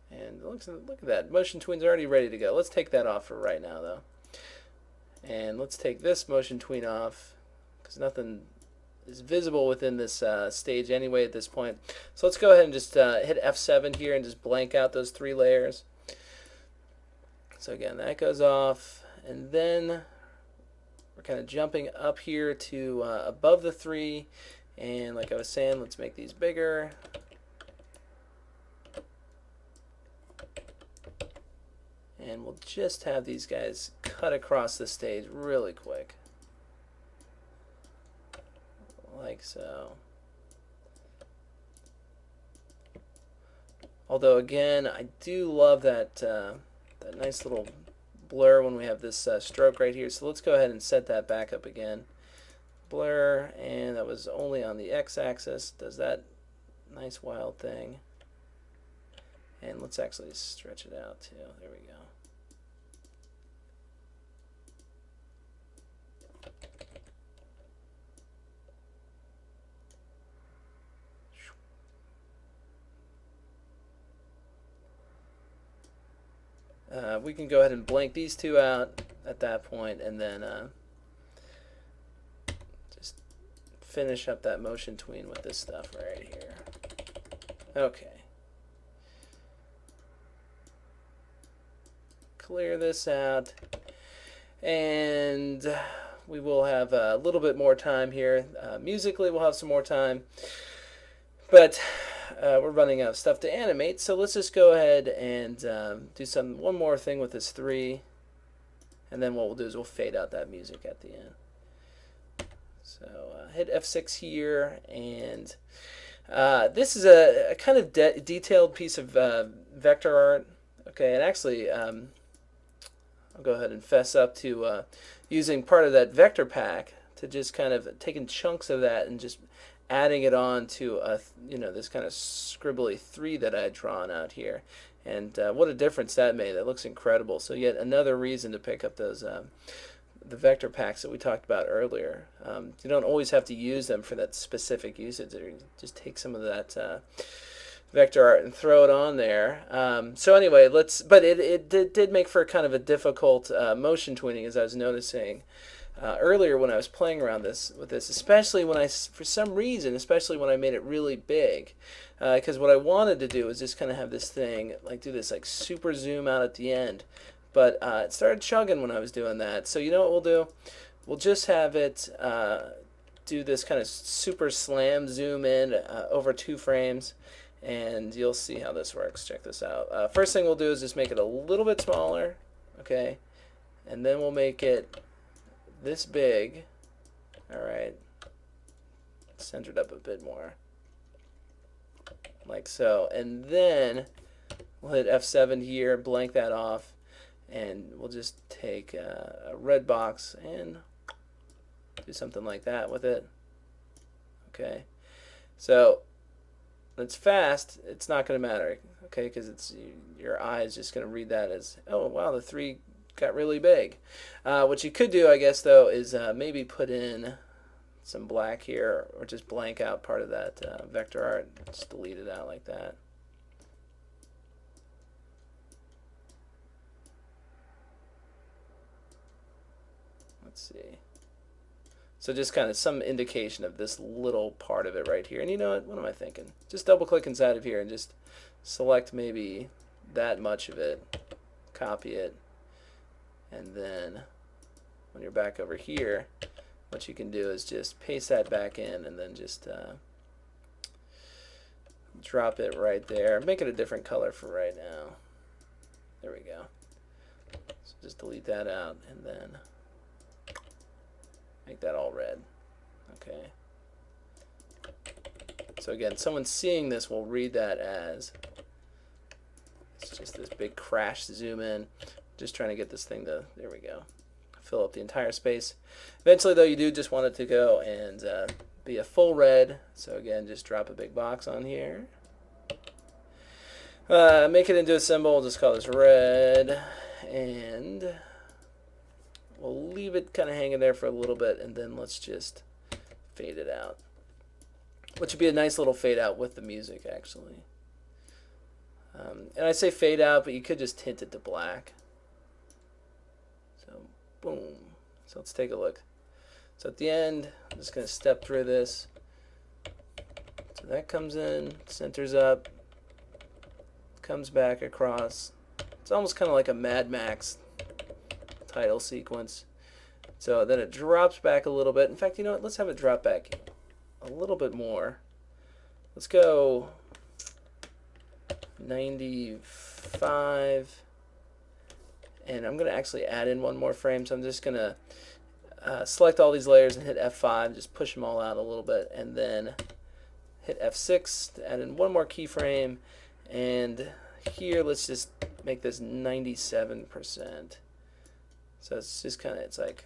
And look at that. Motion tween's already ready to go. Let's take that off for right now though. And let's take this motion tween off because nothing is visible within this stage anyway at this point. So let's go ahead and just hit F7 here and just blank out those 3 layers. So again, that goes off, and then we're kind of jumping up here to above the 3, and like I was saying, let's make these bigger. And we'll just have these guys cut across the stage really quick. Like so. Although again, I do love that, that nice little blur when we have this stroke right here. So let's go ahead and set that back up again. Blur, and that was only on the x-axis. Does that nice wild thing. And let's actually stretch it out too. There we go. We can go ahead and blank these 2 out at that point, and then just finish up that motion tween with this stuff right here. Okay. Clear this out, and we will have a little bit more time here. Musically, we'll have some more time. But we're running out of stuff to animate, so let's just go ahead and do one more thing with this 3. And then what we'll do is we'll fade out that music at the end. So hit F6 here, and this is a kind of detailed piece of vector art. Okay, and actually, I'll go ahead and fess up to using part of that vector pack to just kind of taking chunks of that and just adding it on to this kind of scribbly 3 that I had drawn out here. And what a difference that made. That looks incredible. So yet another reason to pick up those the vector packs that we talked about earlier. You don't always have to use them for that specific usage. You just take some of that vector art and throw it on there. So anyway, but it did make for kind of a difficult motion tweening, as I was noticing earlier when I was playing around with this, especially when for some reason, especially when I made it really big. Because what I wanted to do was just kind of have this thing, like do this like super zoom out at the end. But it started chugging when I was doing that. So you know what we'll do? We'll just have it do this kind of super slam zoom in over 2 frames. And you'll see how this works. Check this out. First thing we'll do is just make it a little bit smaller. Okay. And then we'll make it this big. Alright. Center it up a bit more. Like so. And then we'll hit F7 here, blank that off. And we'll just take a red box and do something like that with it. Okay. So it's fast, it's not going to matter, okay, because your eye is just going to read that as, oh wow, the 3 got really big. What you could do, I guess, though, is maybe put in some black here, or just blank out part of that vector art. Just delete it out like that. Let's see. So just kind of some indication of this little part of it right here. And you know what am I thinking? Just double click inside of here and just select maybe that much of it, copy it, and then when you're back over here, what you can do is just paste that back in and then just drop it right there. Make it a different color for right now. There we go. So just delete that out and then make that all red. Okay. So again, someone seeing this will read that as it's just this big crash zoom in. Just trying to get this thing to, there we go, fill up the entire space. Eventually though, you do just want it to go and be a full red. So again, just drop a big box on here. Make it into a symbol. We'll just call this red. And we'll leave it kind of hanging there for a little bit, and then let's just fade it out. Which would be a nice little fade out with the music, actually. And I say fade out, but you could just tint it to black. So, boom. So let's take a look. So at the end, I'm just going to step through this. So that comes in, centers up, comes back across. It's almost kind of like a Mad Max title sequence. So then it drops back a little bit. In fact, you know what? Let's have it drop back a little bit more. Let's go 95. And I'm going to actually add in one more frame. So I'm just going to select all these layers and hit F5. Just push them all out a little bit. And then hit F6 to add in one more keyframe. And here, let's just make this 97%. So it's just kind of, it's like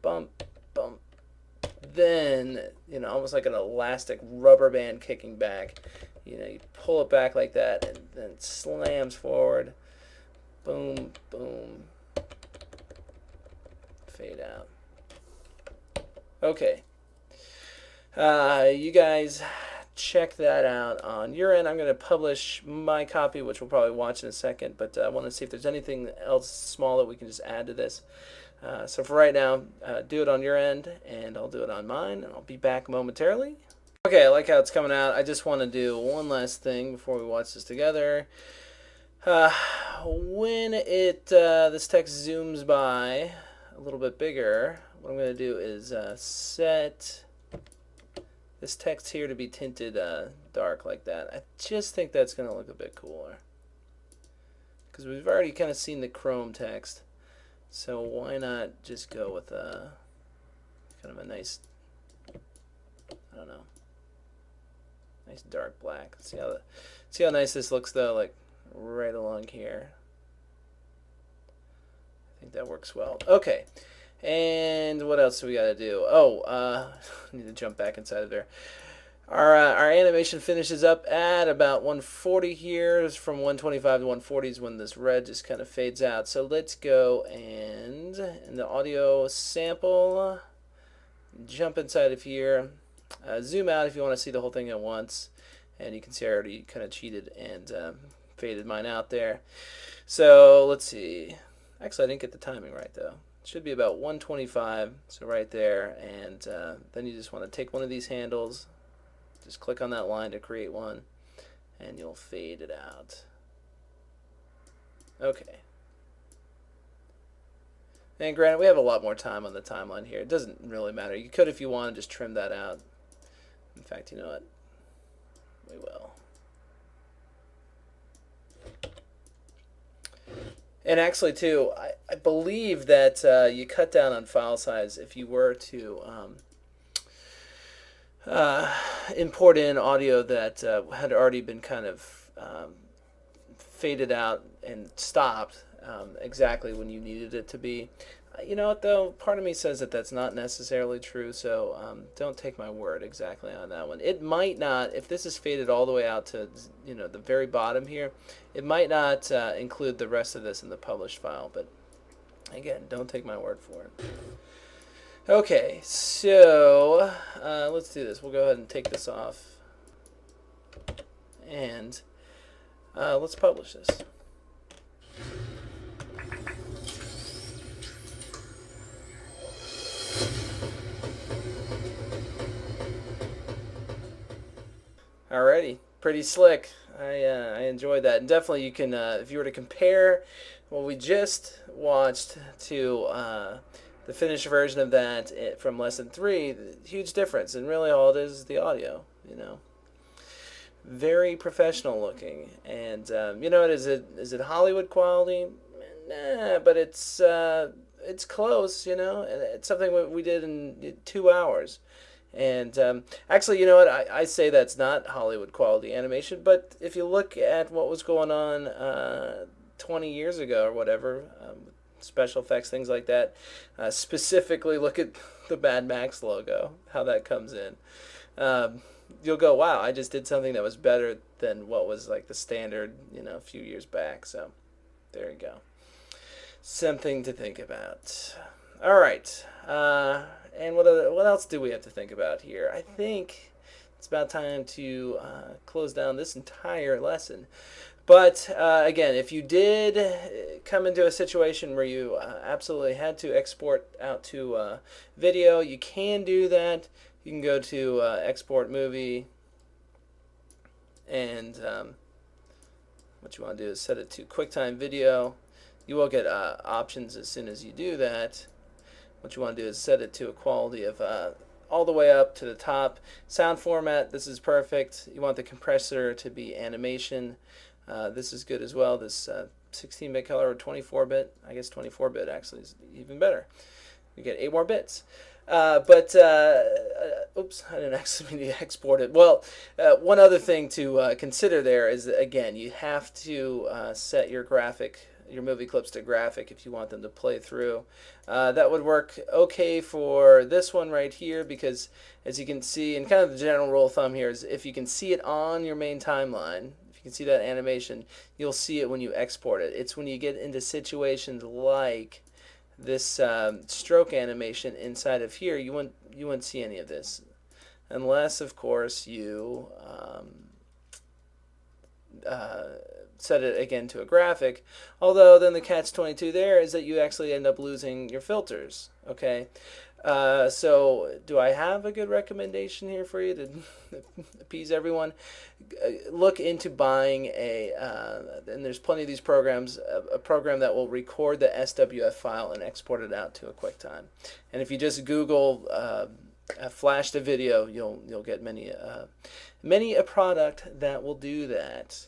bump, bump. Then, you know, almost like an elastic rubber band kicking back. You know, you pull it back like that and then it slams forward. Boom, boom. Fade out. Okay. You guys check that out on your end. I'm going to publish my copy, which we'll probably watch in a second, but I want to see if there's anything else small that we can just add to this. So for right now, do it on your end, and I'll do it on mine, and I'll be back momentarily. Okay, I like how it's coming out. I just want to do one last thing before we watch this together. When this text zooms by a little bit bigger, what I'm going to do is set this text here to be tinted dark like that. I just think that's going to look a bit cooler, because we've already kind of seen the chrome text, so why not just go with kind of a nice, I don't know, nice dark black. See how nice this looks though, like right along here. I think that works well. Okay, and what else do we got to do? Oh, I need to jump back inside of there. Our animation finishes up at about 140 here. From 125 to 140 is when this red just kind of fades out. So let's go and in the audio sample, jump inside of here, zoom out if you want to see the whole thing at once, and you can see I already kind of cheated and faded mine out there. So let's see. Actually, I didn't get the timing right though. It should be about 125, so right there, and then you just want to take one of these handles, just click on that line to create one, and you'll fade it out. Okay. And granted, we have a lot more time on the timeline here. It doesn't really matter. You could, if you want, just trim that out. In fact, you know what? We will. And actually, too, I believe that you cut down on file size if you were to import in audio that had already been kind of faded out and stopped exactly when you needed it to be. You know what, though? Part of me says that that's not necessarily true, so don't take my word exactly on that one. It might not, if this is faded all the way out to, you know, the very bottom here, it might not include the rest of this in the published file, but again, don't take my word for it. Okay, so let's do this. We'll go ahead and take this off, and let's publish this. Alrighty, pretty slick. I enjoyed that, and definitely you can, if you were to compare what we just watched to the finished version of that from lesson 3, huge difference, and really all it is the audio. You know, very professional looking, and you know, is it Hollywood quality? Nah, but it's close. You know, it's something we did in 2 hours. And actually, you know what? I say that's not Hollywood quality animation, but if you look at what was going on 20 years ago or whatever, special effects, things like that, specifically look at the Mad Max logo, how that comes in. You'll go, wow, I just did something that was better than what was like the standard, you know, a few years back. So there you go. Something to think about. All right. And what else do we have to think about here? I think it's about time to close down this entire lesson. But again, if you did come into a situation where you absolutely had to export out to video, you can do that. You can go to Export Movie, and what you want to do is set it to QuickTime Video. You will get options as soon as you do that. What you want to do is set it to a quality of all the way up to the top. Sound format, this is perfect. You want the compressor to be animation. This is good as well. This 16-bit color or 24-bit. I guess 24-bit actually is even better. You get 8 more bits. Oops, I didn't actually mean to export it. Well, one other thing to consider there is that, again, you have to set your movie clips to graphic if you want them to play through. That would work okay for this one right here, because as you can see, and kind of the general rule of thumb here is if you can see it on your main timeline, if you can see that animation, you'll see it when you export it. It's when you get into situations like this stroke animation inside of here, you wouldn't see any of this, unless of course you set it again to a graphic. Although then the catch-22 there is that you actually end up losing your filters. Okay, so do I have a good recommendation here for you to appease everyone? Look into buying and there's plenty of these programs, a program that will record the SWF file and export it out to a QuickTime. And if you just Google flash to video, you'll get many a product that will do that.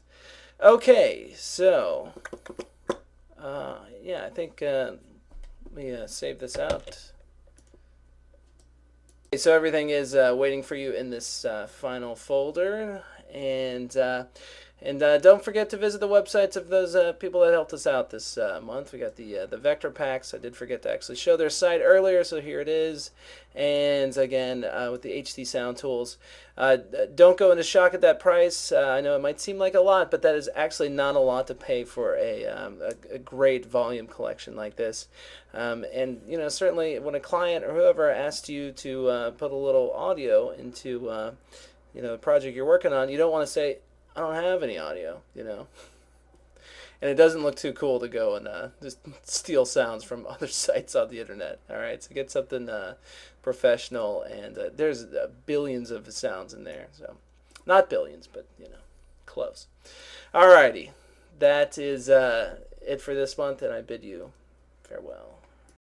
Okay, so yeah, I think let me save this out. Okay, so everything is waiting for you in this final folder, and don't forget to visit the websites of those people that helped us out this month. We got the Vector Packs. I did forget to actually show their site earlier, so here it is. And again, with the HD Sound Tools. Don't go into shock at that price. I know it might seem like a lot, but that is actually not a lot to pay for a great volume collection like this. And certainly when a client or whoever asks you to put a little audio into the project you're working on, you don't want to say, I don't have any audio, And it doesn't look too cool to go and just steal sounds from other sites on the internet. All right, so get something professional, and there's billions of sounds in there. So, not billions, but close. All righty, that is it for this month, and I bid you farewell.